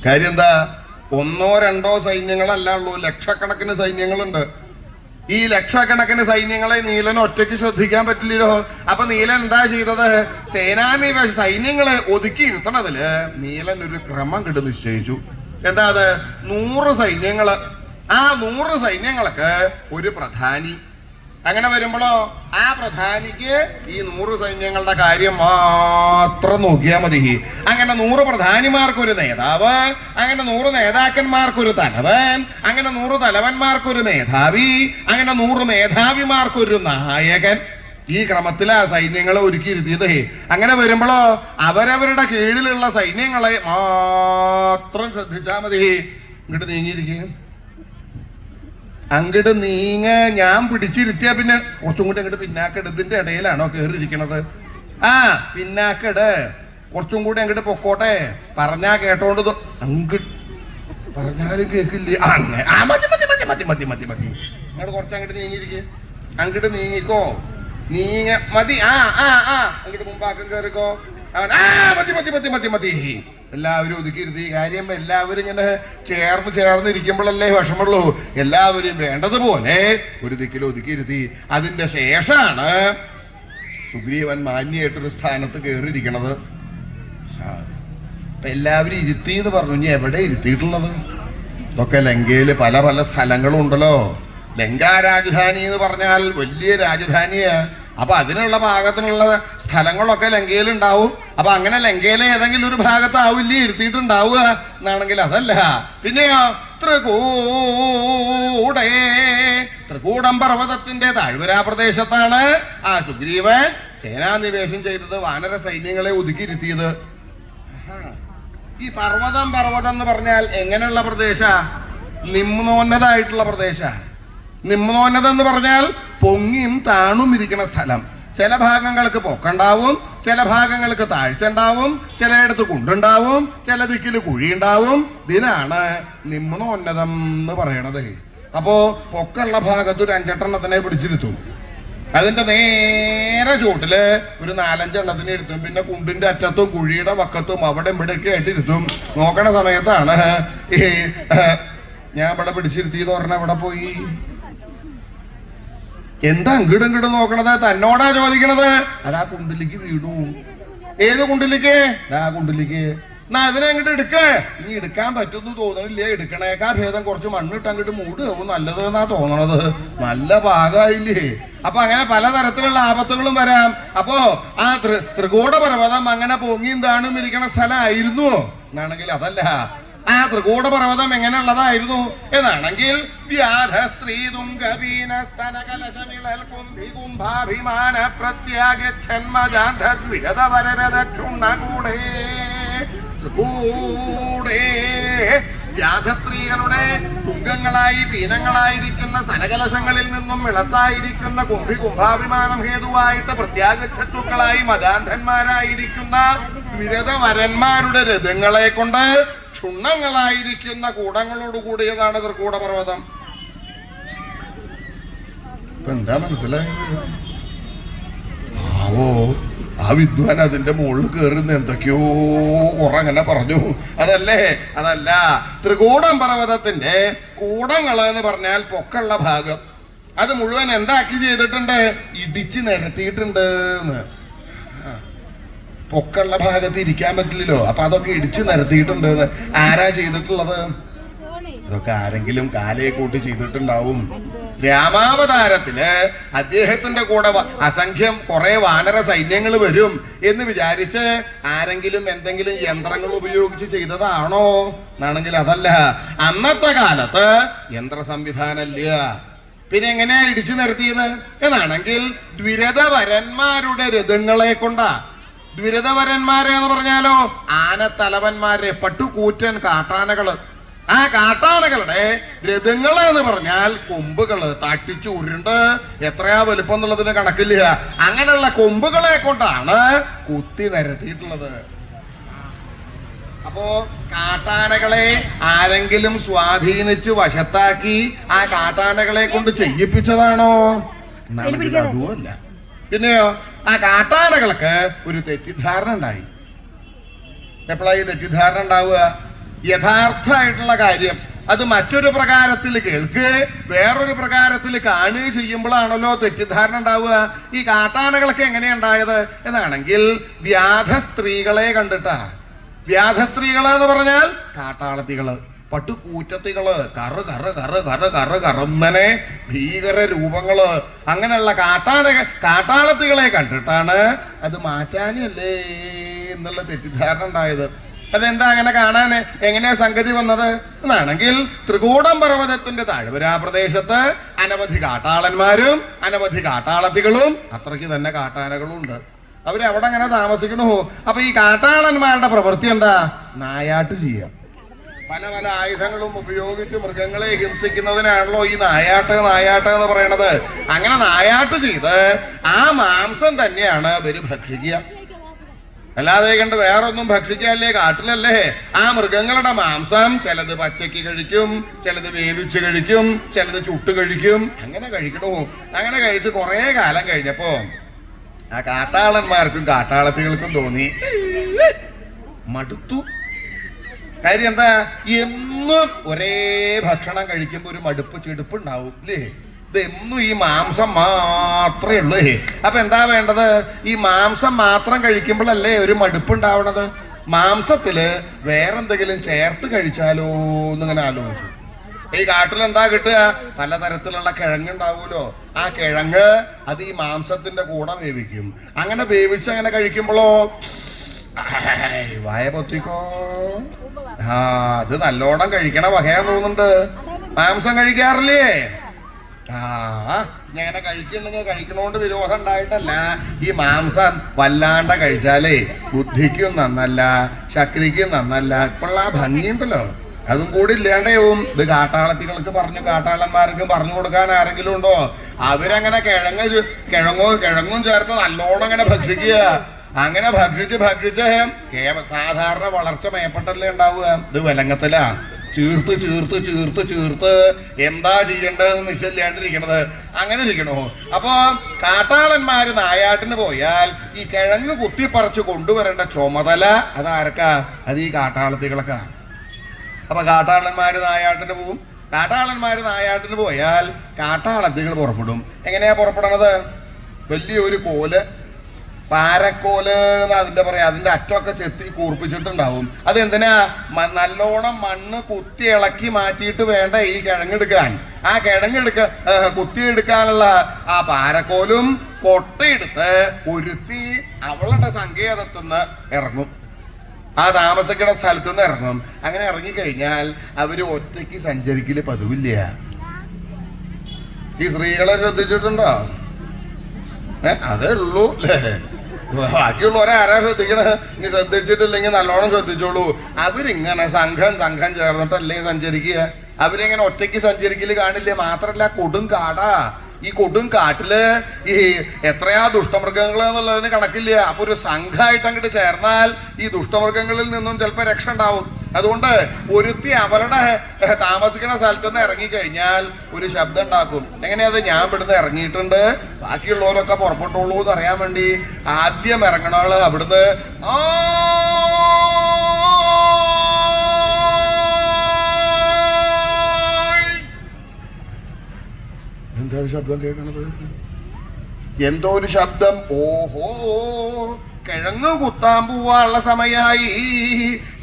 കാര്യം എന്താ? 1-2 സൈന്യങ്ങളല്ല ഉള്ളൂ, ലക്ഷക്കണക്കിന് സൈന്യങ്ങളുണ്ട്. ഈ ലക്ഷക്കണക്കിന് സൈന്യങ്ങളെ നീലൻ ഒറ്റയ്ക്ക് ശ്രദ്ധിക്കാൻ പറ്റില്ലല്ലോ. അപ്പൊ നീലൻ എന്താ ചെയ്തത്? സേനാനിവേശ സൈന്യങ്ങളെ ഒതുക്കി ഇരുത്തണതില് നീലൻ ഒരു ക്രമം കിട്ടി നിശ്ചയിച്ചു. എന്താ അത്? 100 സൈന്യങ്ങള്. 100 സൈന്യങ്ങൾക്ക് ഒരു പ്രധാനി. അങ്ങനെ വരുമ്പോഴോ ആ പ്രധാനിക്ക് ഈ 100 സൈന്യങ്ങളുടെ കാര്യം മാത്രം നോക്കിയാൽ മതി. അങ്ങനെ 100 പ്രധാനിമാർക്കൊരു നേതാവ്, അങ്ങനെ 100 നേതാക്കന്മാർക്കൊരു തലവൻ, അങ്ങനെ 100 തലവന്മാർക്കൊരു മേധാവി, അങ്ങനെ 100 മേധാവിമാർക്കൊരു നായകൻ. ഈ ക്രമത്തിലാ സൈന്യങ്ങളെ ഒരുക്കിയിരുത്തിയത്. അങ്ങനെ വരുമ്പോഴോ അവരവരുടെ കീഴിലുള്ള സൈന്യങ്ങളെ മാത്രം ശ്രദ്ധിച്ചാൽ മതി. ഇങ്ങോട്ട് നീങ്ങിയിരിക്കുക, അങ്ങോട്ട് നീങ്ങ. ഞാൻ പിടിച്ചിരുത്തിയാ പിന്നെ കുറച്ചും കൂടി അങ്ങോട്ട് പിന്നാക്കെട്. ഇതിന്റെ ഇടയിലാണോ കയറിയിരിക്കണത്? പിന്നാക്കെട്. കുറച്ചും കൂടി അങ്ങോട്ട് പൊക്കോട്ടെ. പറഞ്ഞാ കേട്ടോണ്ട് അങ്ങോട്ട് പറഞ്ഞാലും കേക്കില്ലേ. മതി മതി മതി മതി മതി മതി മതി. അങ്ങോട്ട് കുറച്ചങ്ങോട്ട് നീങ്ങിയിരിക്കുക. അങ്ങോട്ട് നീങ്ങിക്കോ. നീങ്ങ മതി. അങ്ങോട്ട് മുമ്പാക്കം കയറിക്കോ. മതി മതി മതി മതി മതി. എല്ലാവരും ഒതുക്കിയിരുത്തി. കാര്യം എല്ലാവരും ഇങ്ങനെ ചേർന്നിരിക്കുമ്പോഴല്ലേ വിഷമുള്ളൂ. എല്ലാവരും വേണ്ടതുപോലെ ഒരു ദിക്കിൽ ഒതുക്കിയിരുത്തി. അതിന്റെ ശേഷമാണ് സുഗ്രീവൻ മാന്യായിട്ടൊരു സ്ഥാനത്ത് കയറിയിരിക്കണത്. അപ്പൊ എല്ലാവരും ഇരുത്തി എന്ന് പറഞ്ഞു. ഇനി എവിടെ ഇരുത്തിയിട്ടുള്ളത്? ഇതൊക്കെ ലങ്കയില് പല പല സ്ഥലങ്ങളും ഉണ്ടല്ലോ. ലങ്കാ രാജധാനി എന്ന് പറഞ്ഞാൽ വലിയ രാജധാനിയാ. അപ്പൊ അതിനുള്ള പാകത്തിനുള്ള സ്ഥലങ്ങളൊക്കെ ലങ്കയിൽ ഉണ്ടാവും. അപ്പൊ അങ്ങനെ ലങ്കയിലെ ഏതെങ്കിലും ഒരു ഭാഗത്താവില്ലേ ഇരുത്തിയിട്ടുണ്ടാവുക എന്നാണെങ്കിൽ അതല്ല. പിന്നെയോ ത്രികൂടം പർവ്വതത്തിന്റെ താഴ്വരാ പ്രദേശത്താണ് സുഗ്രീവൻ സേനാനിവേശം ചെയ്തത്, വാനര സൈന്യങ്ങളെ ഒതുക്കിയിരുത്തിയത്. ഈ പർവ്വതം എന്ന് പറഞ്ഞാൽ എങ്ങനെയുള്ള പ്രദേശ? നിമ്നോന്നതായിട്ടുള്ള പ്രദേശ. നിമ്നോന്നതം എന്ന് പറഞ്ഞാൽ പൊങ്ങിയും താണും ഇരിക്കുന്ന സ്ഥലം. ചില ഭാഗങ്ങൾക്ക് പൊക്കുണ്ടാവും, ചില ഭാഗങ്ങൾക്ക് താഴ്ച ഉണ്ടാവും, ചിലയിടത്ത് കുണ്ടുണ്ടാവും, ചില ദിക്കിൽ കുഴിയുണ്ടാവും. ഇതിനാണ് നിമ്നോന്നതം എന്ന് പറയണത്. അപ്പോ പൊക്കുള്ള ഭാഗത്ത് ഒരു 5-8 പിടിച്ചിരുത്തും. അതിന്റെ നേരെ ചൂട്ടില് ഒരു 4-5 എണ്ണത്തിന് ഇരുത്തും. പിന്നെ കുണ്ടിന്റെ അറ്റത്തും കുഴിയുടെ വക്കത്തും അവിടെ ഇവിടെയൊക്കെ ആയിട്ട് ഇരുത്തും. നോക്കണ സമയത്താണ് ഈ ഞാൻ ഇവിടെ പിടിച്ചിരുത്തിയത് പറഞ്ഞ ഇവിടെ പോയി. എന്താ ഇങ്ങടും ഇങ്ങടും നോക്കണത്? തന്നോടാ ചോദിക്കണത്. അതാ കുണ്ടിലേക്ക് വീണു. ഏത് കുണ്ടിലേക്ക്? ആ കുണ്ടിലേക്ക്. എന്നാ അതിനെ അങ്ങോട്ട് എടുക്ക. ഇനി എടുക്കാൻ പറ്റുമെന്ന് തോന്നണില്ല. എടുക്കണേക്കാ ഭേദം കുറച്ച് മണ്ണിട്ട് അങ്ങോട്ട് മൂടുകയാവും നല്ലത് എന്നാ തോന്നണത്. നല്ല ഭാഗമായില്ലേ? അപ്പൊ അങ്ങനെ പലതരത്തിലുള്ള ആപത്തുകളും വരാം. അപ്പോ ആ ത്രികൂട പർവ്വതം അങ്ങനെ പൊങ്ങിയും താണും ഇരിക്കണ സ്ഥലമായിരുന്നുവോ എന്നാണെങ്കിൽ അതല്ല. ആ ത്രികൂട പർവ്വതം എങ്ങനെയുള്ളതായിരുന്നു എന്നാണെങ്കിൽ വ്യാധ സ്ത്രീ തുംഗീനസ്തനകലശമിളൽ കുംഭി കുംഭാഭിമാന പ്രത്യാഗച്ഛന്മജാന്ധദ്വിരതവരരദക്ഷുണ്ണകൂടേ വ്യാധസ്ത്രീകളുടെ തുങ്കങ്ങളായി പീനങ്ങളായിരിക്കുന്ന സനകലശങ്ങളിൽ നിന്നും ഇളത്തായിരിക്കുന്ന കുംഭി കുംഭാഭിമാനം ഹേതുവായിട്ട് പ്രത്യാഗച്ഛത്തുക്കളായി മജാന്ധന്മാരായിരിക്കുന്ന വിരതവരന്മാരുടെ രഥങ്ങളെ കൊണ്ട് ക്ഷുണ്ണങ്ങളായിരിക്കുന്ന കൂടങ്ങളോട് കൂടിയതാണ് ത്രികൂട പർവ്വതം. ഇപ്പൊ എന്താ മനസ്സിലായത്? ആവോ ആ വിദ്വാൻ അതിന്റെ മുകളിൽ കയറുന്ന എന്തൊക്കെയോ കുറങ്ങനെ പറഞ്ഞു. അതല്ല ത്രികൂടം പർവ്വതത്തിന്റെ കൂടങ്ങള് എന്ന് പറഞ്ഞാൽ പൊക്കുള്ള ഭാഗം. അത് മുഴുവൻ എന്താക്കി ചെയ്തിട്ടുണ്ട്? ഇടിച്ച് നിരത്തിയിട്ടുണ്ട്. പൊക്കുള്ള ഭാഗത്ത് ഇരിക്കാൻ പറ്റില്ലല്ലോ. അപ്പൊ അതൊക്കെ ഇടിച്ച് നിരത്തിയിട്ടുണ്ട്. ആരാ ചെയ്തിട്ടുള്ളത്? അതൊക്കെ ആരെങ്കിലും കാലയെ കൂട്ടി ചെയ്തിട്ടുണ്ടാവും. രാമാവതാരത്തില് അദ്ദേഹത്തിന്റെ കൂടെ അസംഖ്യം കുറെ വാനര സൈന്യങ്ങൾ വരും എന്ന് വിചാരിച്ച് ആരെങ്കിലും എന്തെങ്കിലും യന്ത്രങ്ങൾ ഉപയോഗിച്ച് ചെയ്തതാണോ എന്നാണെങ്കിൽ അതല്ല. അന്നത്തെ കാലത്ത് യന്ത്ര സംവിധാനമില്ല. പിന്നെ എങ്ങനെയാ ഇടിച്ചു നിരത്തിയത് എന്നാണെങ്കിൽ ദ്വിരതവരന്മാരുടെ രഥങ്ങളെ കൊണ്ടാ. ദ്വിരതവരന്മാരെ എന്ന് പറഞ്ഞാലോ ആനത്തലവന്മാരെ, പട്ടുകൂറ്റൻ കാട്ടാനകള്. ആ കാട്ടാനകളുടെ രഥങ്ങള് എന്ന് പറഞ്ഞാൽ കൊമ്പുകള് തട്ടിച്ചു ഉരുണ്ട് എത്രയാ വലുപ്പം എന്നുള്ളതിന് കണക്കില്ല. അങ്ങനെയുള്ള കൊമ്പുകളെ കൊണ്ടാണ് കുത്തി നിരത്തിയിട്ടുള്ളത്. അപ്പോ കാട്ടാനകളെ ആരെങ്കിലും സ്വാധീനിച്ച് വശത്താക്കി ആ കാട്ടാനകളെ കൊണ്ട് ചെയ്യിപ്പിച്ചതാണോ? അതുമല്ല. പിന്നെയോ ആ കാട്ടാനകൾക്ക് ഒരു തെറ്റിദ്ധാരണ ഉണ്ടായി. എപ്പോഴാണ് ഈ തെറ്റിദ്ധാരണ ഉണ്ടാവുക? യഥാർത്ഥമായിട്ടുള്ള കാര്യം അത് മറ്റൊരു പ്രകാരത്തിൽ കേൾക്ക് വേറൊരു പ്രകാരത്തിൽ കാണുക ചെയ്യുമ്പോഴാണല്ലോ തെറ്റിദ്ധാരണ ഉണ്ടാവുക. ഈ കാട്ടാനകളൊക്കെ എങ്ങനെയുണ്ടായത് എന്നാണെങ്കിൽ വ്യാധ സ്ത്രീകളെ കണ്ടിട്ടാ. വ്യാധ സ്ത്രീകളെന്ന് പറഞ്ഞാൽ കാട്ടാളത്തികള്, പട്ടുകൂറ്റത്തികള്, കറുന്നനെ ഭീകര രൂപങ്ങള്, അങ്ങനെയുള്ള കാട്ടാളത്തികളെ കണ്ടിട്ടാണ് അത് മാറ്റാനല്ലേ എന്നുള്ള തെറ്റിദ്ധാരണ ഉണ്ടായത്. അതെന്താ അങ്ങനെ കാണാൻ എങ്ങനെയാ സംഗതി വന്നത് എന്നാണെങ്കിൽ ത്രികൂടം പർവ്വതത്തിന്റെ താഴ്വര പ്രദേശത്ത് അനവധി കാട്ടാളന്മാരും അനവധി കാട്ടാളത്തികളും അത്രയ്ക്ക് തന്നെ കാട്ടാനകളും ഉണ്ട്. അവരവിടെ അങ്ങനെ താമസിക്കണു. അപ്പൊ ഈ കാട്ടാളന്മാരുടെ പ്രവൃത്തി എന്താ? നായാട്ട് ചെയ്യാം. പല പല ആയുധങ്ങളും ഉപയോഗിച്ച് മൃഗങ്ങളെ ഹിംസിക്കുന്നതിനാണല്ലോ ഈ നായാട്ട് എന്ന് പറയണത്. അങ്ങനെ നായാട്ട് ചെയ്ത് ആ മാംസം തന്നെയാണ് അവര് ഭക്ഷിക്കുക. അല്ലാതെ കണ്ട് വേറൊന്നും ഭക്ഷിക്കാല്ലേ. കാട്ടിലല്ലേ ആ മൃഗങ്ങളുടെ മാംസം ചിലത് പച്ചയ്ക്ക് കഴിക്കും, ചിലത് വേവിച്ച് കഴിക്കും, ചിലത് ചുട്ട് കഴിക്കും. അങ്ങനെ കഴിക്കണോ? അങ്ങനെ കഴിച്ച് കുറെ കാലം കഴിഞ്ഞപ്പോ ആ കാട്ടാളന്മാർക്കും കാട്ടാളത്തികൾക്കും തോന്നി മടുത്തു. കാര്യം എന്താ? എന്നും ഒരേ ഭക്ഷണം കഴിക്കുമ്പോ ഒരു മടുപ്പ് ചെടുപ്പ് ഉണ്ടാവും അല്ലേ? ഇതെന്നും ഈ മാംസം മാത്രമേ ഉള്ളൂ. അപ്പൊ എന്താ വേണ്ടത്? ഈ മാംസം മാത്രം കഴിക്കുമ്പോഴല്ലേ ഒരു മടുപ്പുണ്ടാവണത്. മാംസത്തില് വേറെന്തെങ്കിലും ചേർത്ത് കഴിച്ചാലോ എന്നിങ്ങനെ ആലോചിച്ചു. ഈ കാട്ടിൽ എന്താ കിട്ടുക? പലതരത്തിലുള്ള കിഴങ്ങുണ്ടാവൂലോ. ആ കിഴങ്ങ് അത് ഈ മാംസത്തിന്റെ കൂടെ വേവിക്കും. അങ്ങനെ വേവിച്ച് അങ്ങനെ കഴിക്കുമ്പോഴോ വായ പൊത്തിക്കോ. അത് നല്ലോണം കഴിക്കണ വകയാന്ന് തോന്നുന്നുണ്ട്. മാംസം കഴിക്കാറില്ലേ? ഇങ്ങനെ കഴിക്കണോണ്ട് വിരോധം ഉണ്ടായിട്ടല്ല. ഈ മാംസം വല്ലാണ്ട് കഴിച്ചാലേ ബുദ്ധിക്കും നന്നല്ല, ശക്തിക്കും നന്നല്ല. ഇപ്പോഴുള്ള ആ ഭംഗിയുണ്ടല്ലോ അതും കൂടി ഇല്ലാണ്ടാവും. ഇത് കാട്ടാളത്തികൾക്ക് കാട്ടാളന്മാർക്ക് പറഞ്ഞു കൊടുക്കാൻ ആരെങ്കിലും ഉണ്ടോ? അവരങ്ങനെ കിഴങ്ങും ചേർത്ത് നല്ലോണം അങ്ങനെ ഭക്ഷിക്കുക. അങ്ങനെ ഭക്ഷിച്ച് സാധാരണ വളർച്ച മേപ്പെട്ടല്ലേ ഉണ്ടാവുക. ഇത് വിലങ്ങത്തിലാ ചേർത്ത് എന്താ ചെയ്യേണ്ടതെന്ന് നിശ്ചയില്ലാണ്ടിരിക്കണത്. അങ്ങനെ ഇരിക്കണോ? അപ്പൊ കാട്ടാളന്മാര് നായാട്ടിന് പോയാൽ ഈ കിഴങ്ങ് കുത്തിപ്പറിച്ച് കൊണ്ടുവരേണ്ട ചുമതല അതാരക്കാ? അത് ഈ കാട്ടാളത്തികളൊക്കെ. അപ്പൊ കാട്ടാളന്മാര് നായാട്ടിന് പോവും. കാട്ടാളന്മാർ നായാട്ടിന് പോയാൽ കാട്ടാളത്തികൾ പുറപ്പെടും. എങ്ങനെയാ പുറപ്പെടണത്? വലിയൊരു കോല്, പാരക്കോല് എന്ന് അതിൻ്റെ പറയാം, അതിൻ്റെ അറ്റമൊക്കെ ചെത്തി കൂർപ്പിച്ചിട്ടുണ്ടാവും. അതെന്തിനാ? നല്ലോണം മണ്ണ് കുത്തി ഇളക്കി മാറ്റിയിട്ട് വേണ്ട ഈ കിഴങ്ങെടുക്കാൻ. ആ കുത്തിയെടുക്കാനുള്ള ആ പാരക്കോലും കൊട്ടയെടുത്ത് ഒരുത്തി അവളുടെ സങ്കേതത്തുനിന്ന് ഇറങ്ങും, ആ താമസിക്കുന്ന സ്ഥലത്തു നിന്ന് ഇറങ്ങും. അങ്ങനെ ഇറങ്ങിക്കഴിഞ്ഞാൽ അവര് ഒറ്റയ്ക്ക് സഞ്ചരിക്കല് പതിവില്ല. ഈ സ്ത്രീകളെ ശ്രദ്ധിച്ചിട്ടുണ്ടോ? അതേ ഉള്ളൂ അല്ലേ? ബാക്കിയുള്ളവരെ ആരാ ശ്രദ്ധിക്കണേ? ഇനി ശ്രദ്ധിച്ചിട്ടില്ലെങ്കിൽ നല്ലോണം ശ്രദ്ധിച്ചോളൂ. അവരിങ്ങനെ സംഘം ചേർന്നിട്ടല്ലേ സഞ്ചരിക്കുക. അവരിങ്ങനെ ഒറ്റയ്ക്ക് സഞ്ചരിക്കല് കാണില്ലേ. മാത്രല്ല കൊടും കാടാ. ഈ കൊടും കാട്ടില് ഈ എത്രയാ ദുഷ്ടമൃഗങ്ങൾ എന്നുള്ളതിന് കണക്കില്ല. അപ്പൊ ഒരു സംഘമായിട്ട് അങ്ങോട്ട് ചേർന്നാൽ ഈ ദുഷ്ടമൃഗങ്ങളിൽ നിന്നും ചിലപ്പോൾ രക്ഷ ഉണ്ടാവും. അതുകൊണ്ട് ഒരുത്തി അവരുടെ താമസിക്കുന്ന സ്ഥലത്ത് നിന്ന് ഇറങ്ങിക്കഴിഞ്ഞാൽ ഒരു ശബ്ദം ഉണ്ടാക്കും. എങ്ങനെയത്? ഞാൻ ഇവിടുന്ന് ഇറങ്ങിയിട്ടുണ്ട്, ബാക്കിയുള്ളവരൊക്കെ പുറപ്പെട്ടോളൂ എന്ന് അറിയാൻ വേണ്ടി ആദ്യം ഇറങ്ങണവള് അവിടുന്ന് എന്താ ശബ്ദം കേൾക്കണത്? എന്തോ ഒരു ശബ്ദം. ഓഹോ, കിഴങ്ങ് കുത്താൻ പോവാനുള്ള സമയമായി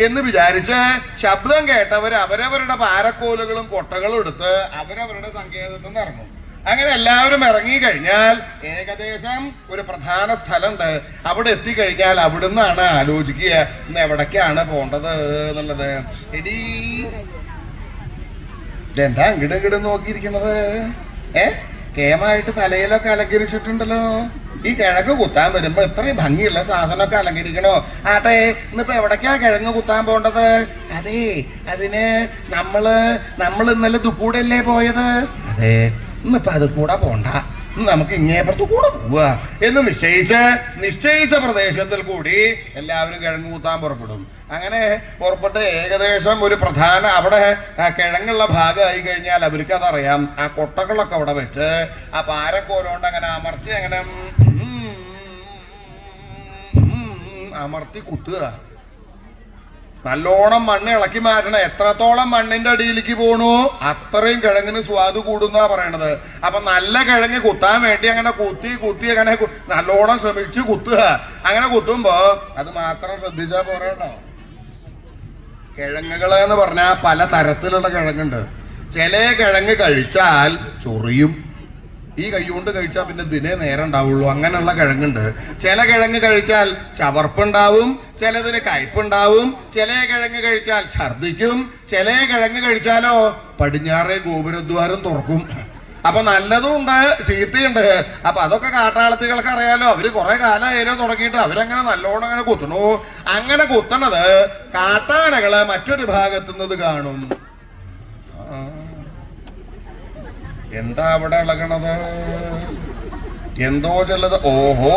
എന്ന് വിചാരിച്ച് ശബ്ദം കേട്ടവർ അവരവരുടെ പാരക്കോലുകളും കൊട്ടകളും എടുത്ത് അവരവരുടെ സങ്കേതത്തിൽ നിന്ന് ഇറങ്ങും. അങ്ങനെ എല്ലാവരും ഇറങ്ങിക്കഴിഞ്ഞാൽ ഏകദേശം ഒരു പ്രധാന സ്ഥലമുണ്ട്. അവിടെ എത്തിക്കഴിഞ്ഞാൽ അവിടുന്നാണ് ആലോചിക്കുക ഇന്ന് എവിടേക്കാണ് പോണ്ടത് എന്നുള്ളത്. എടീ, ഇതെന്താ ഇങ്ങട് നോക്കിയിരിക്കണത്? കേമായിട്ട് തലയിലൊക്കെ അലങ്കരിച്ചിട്ടുണ്ടല്ലോ. ഈ കിഴങ്ങ് കുത്താൻ വരുമ്പോ ഇത്രയും ഭംഗിയുള്ള സാധനമൊക്കെ അലങ്കരിക്കണോ? ആട്ടെ, ഇന്നിപ്പോ എവിടേക്കാ കിഴങ്ങ് കുത്താൻ പോണ്ടത്? അതെ, അതിന് നമ്മൾ ഇന്നലെ ദുക്കൂടല്ലേ പോയത്. അതെ, ഇന്നിപ്പോ അത് കൂടെ പോണ്ട, നമുക്ക് ഇങ്ങേപ്പുറത്ത് കൂടെ പോവുക എന്ന് നിശ്ചയിച്ച പ്രദേശത്തിൽ കൂടി എല്ലാവരും കിഴങ്ങ് കുത്താൻ പുറപ്പെടും. അങ്ങനെ പുറപ്പെട്ട് ഏകദേശം ഒരു പ്രധാന അവിടെ കിഴങ്ങുള്ള ഭാഗമായി കഴിഞ്ഞാൽ അവർക്ക് അതറിയാം. ആ കൊട്ടകളൊക്കെ അവിടെ വെച്ച് ആ പാരക്കോലുകൊണ്ട് അങ്ങനെ അമർത്തി കുത്തുക. നല്ലോണം മണ്ണ് ഇളക്കി മാറ്റണം. എത്രത്തോളം മണ്ണിന്റെ അടിയിലേക്ക് പോണു അത്രയും കിഴങ്ങിന് സ്വാദ് കൂടുന്നാ പറയണത്. അപ്പൊ നല്ല കിഴങ്ങ് കുത്താൻ വേണ്ടി അങ്ങനെ കുത്തി അങ്ങനെ നല്ലോണം ശ്രമിച്ച് കുത്തുക. അങ്ങനെ കുത്തുമ്പോ അത് മാത്രം ശ്രദ്ധിച്ചാ പോരാട്ടോ. കിഴങ്ങുകൾ എന്ന് പറഞ്ഞാൽ പല തരത്തിലുള്ള കിഴങ്ങുണ്ട്. ചില കിഴങ്ങ് കഴിച്ചാൽ ചൊറിയും. ഈ കൈ കൊണ്ട് കഴിച്ചാൽ പിന്നെ ദിനേ നേരം ഉണ്ടാവുള്ളൂ. അങ്ങനെയുള്ള കിഴങ്ങുണ്ട്. ചില കിഴങ്ങ് കഴിച്ചാൽ ചവർപ്പുണ്ടാവും, ചിലതിന് കയ്പുണ്ടാവും. ചില കിഴങ്ങ് കഴിച്ചാൽ ഛർദിക്കും. ചില കിഴങ്ങ് കഴിച്ചാലോ പടിഞ്ഞാറേ ഗോപുരദ്വാരം തുറക്കും. അപ്പൊ നല്ലതും ഉണ്ട്, ചീത്തയുണ്ട്. അപ്പൊ അതൊക്കെ കാട്ടാളത്തികൾക്ക് അറിയാലോ. അവര് കുറെ കാലമായാലോ തുടങ്ങിയിട്ട് അവരങ്ങനെ നല്ലോണം അങ്ങനെ കുത്തണു. അങ്ങനെ കുത്തണത് കാട്ടാനകള് മറ്റൊരു ഭാഗത്തുനിന്നത് കാണും. എന്താ അവിടെ ഇളകണത്? എന്തോ ചിലത്. ഓഹോ,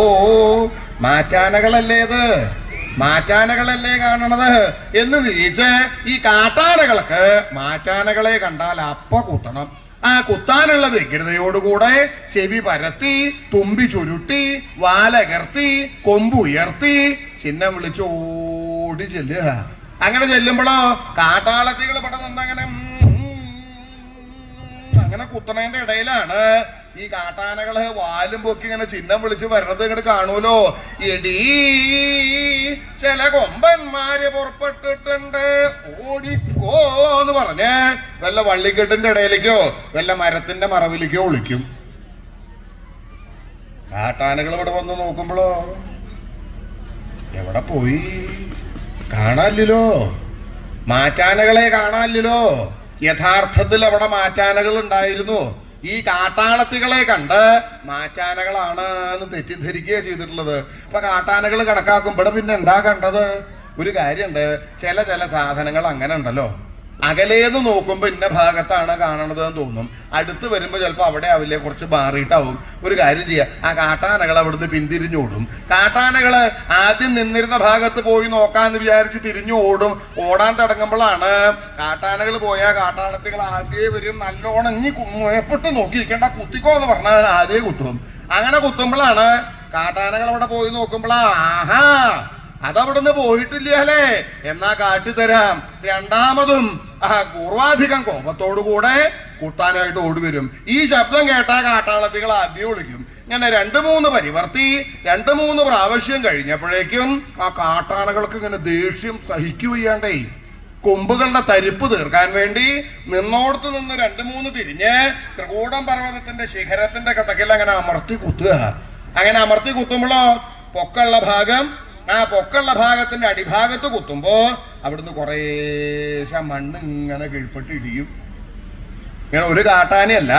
മാറ്റാനകളല്ലേ കാണണത് എന്ന് തിരിച്ച് ഈ കാട്ടാനകൾക്ക് മാറ്റാനകളെ കണ്ടാൽ അപ്പ കുത്തണം. ആ കുത്താനുള്ള വ്യഗ്രതയോടുകൂടെ ചെവി പരത്തി, തുമ്പി ചുരുട്ടി, വാലകർത്തി, കൊമ്പുയർത്തി ചിഹ്നം വിളിച്ചോടി ചെല്ലുക. അങ്ങനെ ചെല്ലുമ്പോഴോ കാട്ടാളത്തികൾ ഇവിടെ നിന്നങ്ങനെ അങ്ങനെ കുത്തണേന്റെ ഇടയിലാണ് ഈ കാട്ടാനകള് വാലും പൊക്കി ഇങ്ങനെ ചിഹ്നം വിളിച്ച് വരണത് ഇങ്ങോട്ട് കാണൂലോ. എടീ, ചില കൊമ്പന്മാര് പുറപ്പെട്ടിട്ടുണ്ട്, ഓടിക്കോ എന്ന് പറഞ്ഞ് വല്ല വള്ളിക്കെട്ടിന്റെ ഇടയിലേക്കോ വല്ല മരത്തിന്റെ മറവിലേക്കോ ഒളിക്കും. കാട്ടാനകൾ ഇവിടെ വന്ന് നോക്കുമ്പോഴോ എവിടെ പോയി? കാണാനില്ലല്ലോ, മാറ്റാനകളെ കാണാനില്ലല്ലോ. യഥാർത്ഥത്തിൽ അവിടെ മാറ്റാനകൾ ഉണ്ടായിരുന്നു. ഈ കാട്ടാളത്തികളെ കണ്ട് മാറ്റാനകളാണ് എന്ന് തെറ്റിദ്ധരിക്കുക ചെയ്തിട്ടുള്ളത്. ഇപ്പൊ കാട്ടാനകൾ കണക്കാക്കും. ഇവിടെ പിന്നെ എന്താ കണ്ടത്? ഒരു കാര്യമുണ്ട്, ചില സാധനങ്ങൾ അങ്ങനെ ഉണ്ടല്ലോ, അകലേന്ന് നോക്കുമ്പോൾ ഇന്ന ഭാഗത്താണ് കാണണത് എന്ന് തോന്നും. അടുത്ത് വരുമ്പോൾ ചിലപ്പോൾ അവിടെ ആവില്ലേ, കുറച്ച് മാറിയിട്ടാവും. ഒരു കാര്യം ചെയ്യുക, ആ കാട്ടാനകൾ അവിടുന്ന് പിന്തിരിഞ്ഞോടും. കാട്ടാനകൾ ആദ്യം നിന്നിരുന്ന ഭാഗത്ത് പോയി നോക്കാന്ന് വിചാരിച്ച് തിരിഞ്ഞു ഓടാൻ തുടങ്ങുമ്പോഴാണ് കാട്ടാനകൾ പോയാൽ കാട്ടാളത്തികൾ ആദ്യമേ വരും. നല്ലോണം ഇനി എപ്പോട്ട് നോക്കിയിരിക്കേണ്ട, കുത്തിക്കോ എന്ന് പറഞ്ഞാൽ ആദ്യമേ കുത്തും. അങ്ങനെ കുത്തുമ്പോഴാണ് കാട്ടാനകൾ അവിടെ പോയി നോക്കുമ്പോഴാ ആഹാ അതവിടുന്ന് പോയിട്ടില്ല അല്ലേ, എന്നാ കാട്ടിത്തരാം. രണ്ടാമതും പൂർവാധികം കോപത്തോടുകൂടെ കുത്താനായിട്ട് ഓടിവരും. ഈ ശബ്ദം കേട്ടാ കാട്ടാളത്തികൾ ആദ്യം വിളിക്കും. ഇങ്ങനെ 2-3 പരിവർത്തി 2-3 പ്രാവശ്യം കഴിഞ്ഞപ്പോഴേക്കും ആ കാട്ടാനകൾക്ക് ഇങ്ങനെ ദേഷ്യം സഹിക്കുകയാണ്ടേ കൊമ്പുകളുടെ തരിപ്പ് തീർക്കാൻ വേണ്ടി നിന്നോടത്ത് നിന്ന് 2-3 തിരിഞ്ഞ് ത്രികൂടം പർവ്വതത്തിന്റെ ശിഖരത്തിന്റെ കട്ടക്കിൽ അങ്ങനെ അമർത്തി കുത്തുക. അങ്ങനെ അമർത്തി കുത്തുമ്പോഴോ പൊക്കുള്ള ഭാഗം, ആ പൊക്കുള്ള ഭാഗത്തിന്റെ അടിഭാഗത്ത് കുത്തുമ്പോ അവിടുന്ന് കുറേശ്ശെ മണ്ണ് ഇങ്ങനെ കീഴ്പ്പെട്ട് ഇടിയും. ഇങ്ങനെ ഒരു കാട്ടാനയല്ല,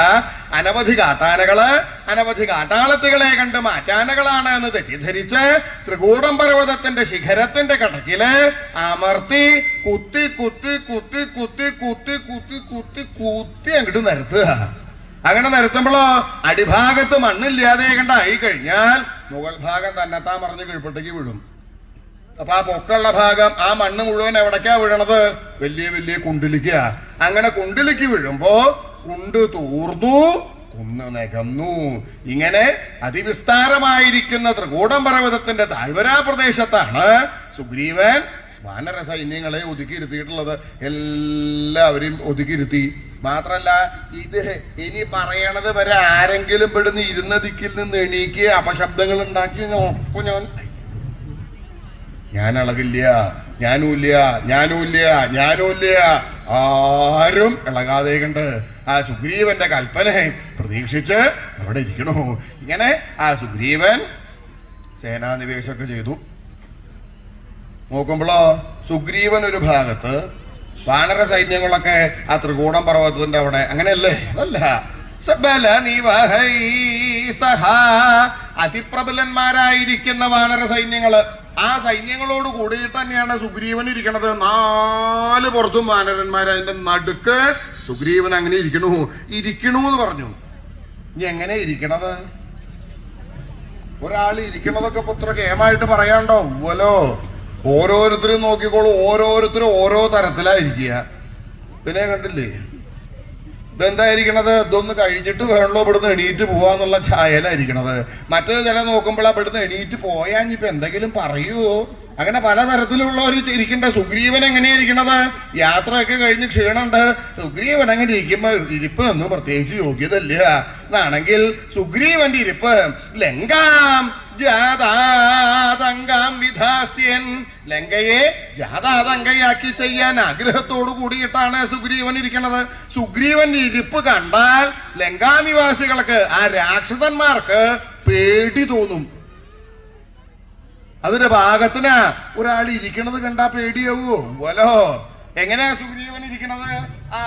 അനവധി കാട്ടാനകള് അനവധി കാട്ടാളത്തികളെ കണ്ട് മാറ്റാനകളാണ് എന്ന് തെറ്റിദ്ധരിച്ച് ത്രികൂടം പർവ്വതത്തിന്റെ ശിഖരത്തിന്റെ കടക്കില് അമർത്തി കുത്തി കുത്തി കുത്തി കുത്തി കുത്തി കുത്തി കുത്തി കുത്തി അങ്ങോട്ട് നിരത്തുക. അങ്ങനെ നിരത്തുമ്പോഴോ അടിഭാഗത്ത് മണ്ണില്ലാതെ കണ്ടായി കഴിഞ്ഞാൽ മുകൾ ഭാഗം തന്നെത്താൻ മറിഞ്ഞ് കീഴ്പ്പെട്ടേക്ക് വീഴും. അപ്പൊ ആ പൊക്കുള്ള ഭാഗം, ആ മണ്ണ് മുഴുവൻ എവിടേക്കാ വീഴണത്? വലിയ വലിയ കുണ്ടിലിക്ക. അങ്ങനെ കുണ്ടിലിക്ക് വീഴുമ്പോ കുണ്ട് തൂർന്നു, കുന്ന് നികന്നു. ഇങ്ങനെ അതിവിസ്താരമായിരിക്കുന്ന ത്രികൂടം പർവ്വതത്തിന്റെ താഴ്വരാ പ്രദേശത്താണ് സുഗ്രീവൻ വാനര സൈന്യങ്ങളെ ഒതുക്കിയിരുത്തിയിട്ടുള്ളത്. എല്ലാവരെയും ഒതുക്കിയിരുത്തി. മാത്രല്ല ഇത് ഇനി പറയണത് വരെ ആരെങ്കിലും പെടുന്ന ഇരുന്ന ദിക്കിൽ നിന്ന് എണീക്ക് അപശബ്ദങ്ങൾ ഉണ്ടാക്കി ഒപ്പം ഞാൻ ഇളകില്ല, ഞാനുമില്ല ആരും ഇളകാതെ കണ്ട് ആ സുഗ്രീവന്റെ കൽപ്പനയെ പ്രതീക്ഷിച്ച് അവിടെ ഇരിക്കണു. ഇങ്ങനെ ആ സുഗ്രീവൻ സേനാനിവേശമൊക്കെ ചെയ്തു. നോക്കുമ്പോഴോ സുഗ്രീവൻ ഒരു ഭാഗത്ത്, വാനര സൈന്യങ്ങളൊക്കെ ആ ത്രികൂടം പർവ്വതത്തിന്റെ അവിടെ. അങ്ങനെയല്ലേ? അല്ല, അതിപ്രബലന്മാരായിരിക്കുന്ന വാനര സൈന്യങ്ങള്, ആ സൈന്യങ്ങളോട് കൂടിയിട്ട് തന്നെയാണ് സുഗ്രീവൻ ഇരിക്കണത്. 4 പുറത്തും വാനരന്മാർ, അതിന്റെ നടുക്ക് സുഗ്രീവൻ അങ്ങനെ ഇരിക്കണു എന്ന് പറഞ്ഞു. ഇനി എങ്ങനെ ഇരിക്കണത്? ഒരാൾ ഇരിക്കണതൊക്കെ പുത്ര കേമായിട്ട് പറയാണ്ടോ? ഉവ്വലോ, ഓരോരുത്തരും നോക്കിക്കോളൂ, ഓരോരുത്തരും ഓരോ തരത്തിലായിരിക്കുക. പിന്നെ കണ്ടില്ലേ ഇതെന്തായിരിക്കണത്? ഇതൊന്ന് കഴിഞ്ഞിട്ട് വേണല്ലോ ഇവിടുന്ന് എണീറ്റ് പോവാന്നുള്ള ഛായയിലായിരിക്കണത്. മറ്റേത് ചില നോക്കുമ്പോൾ ഇവിടുന്ന് എണീറ്റ് പോയാൽ ഇപ്പൊ എന്തെങ്കിലും പറയുമോ? അങ്ങനെ പലതരത്തിലുള്ളവർ ഇരിക്കണ്ട. സുഗ്രീവൻ എങ്ങനെയായിരിക്കണത്? യാത്രയൊക്കെ കഴിഞ്ഞ് ക്ഷീണുണ്ട്. സുഗ്രീവൻ അങ്ങനെ ഇരിക്കുമ്പോ ഇരിപ്പിനൊന്നും പ്രത്യേകിച്ച് യോഗ്യതല്ല. എന്നാണെങ്കിൽ സുഗ്രീവന്റെ ഇരിപ്പ് ലങ്കാം ജാതാതങ്കാം വിധാസ്യൻ, ലങ്കയെ ജാതാതങ്കയാക്കി ചെയ്യാൻ ആഗ്രഹത്തോടു കൂടിയിട്ടാണ് സുഗ്രീവൻ ഇരിക്കണത്. സുഗ്രീവന്റെ ഇരിപ്പ് കണ്ടാൽ ലങ്കാനിവാസികൾക്ക്, ആ രാക്ഷസന്മാർക്ക് പേടി തോന്നും. അതിന്റെ ഭാഗത്തിന് ഒരാൾ ഇരിക്കണത് കണ്ടാ പേടിയാവോ? വലോ, എങ്ങനെയാ സുഗ്രീവൻ ഇരിക്കണത്? ആ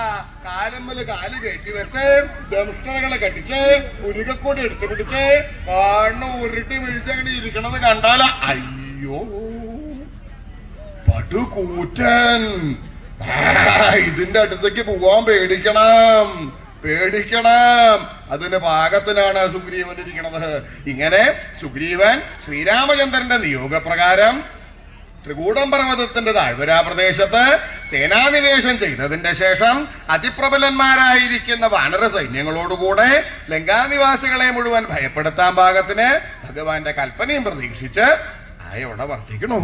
കാലമ്മല് കാല് കയറ്റി വെച്ച് ദംഷ്ടകളെ കെട്ടിച്ച് ഉരുകക്കൂടി എടുത്തു പിടിച്ച് കണ്ണു ഉരുട്ടി മിഴിച്ചങ്ങനെ ഇരിക്കണത് കണ്ടാല അയ്യോ പടുകൂറ്റൻ, ഇതിന്റെ അടുത്തേക്ക് പോവാൻ പേടിക്കണം. അതിന് പാകത്തിനാണ് സുഗ്രീവൻ ഇരിക്കണത്. ഇങ്ങനെ സുഗ്രീവൻ ശ്രീരാമചന്ദ്രന്റെ നിയോഗപ്രകാരം ത്രികൂടം പർവ്വതത്തിന്റെ താഴ്വരാ പ്രദേശത്ത് സേനാനിവേശം ചെയ്തതിന്റെ ശേഷം അതിപ്രബലന്മാരായിരിക്കുന്ന വാനര സൈന്യങ്ങളോടുകൂടെ ലങ്കാനിവാസികളെ മുഴുവൻ ഭയപ്പെടുത്താൻ പാകത്തിന് ഭഗവാന്റെ കൽപ്പനയും പ്രതീക്ഷിച്ച് ആയോടെ വർദ്ധിക്കണു.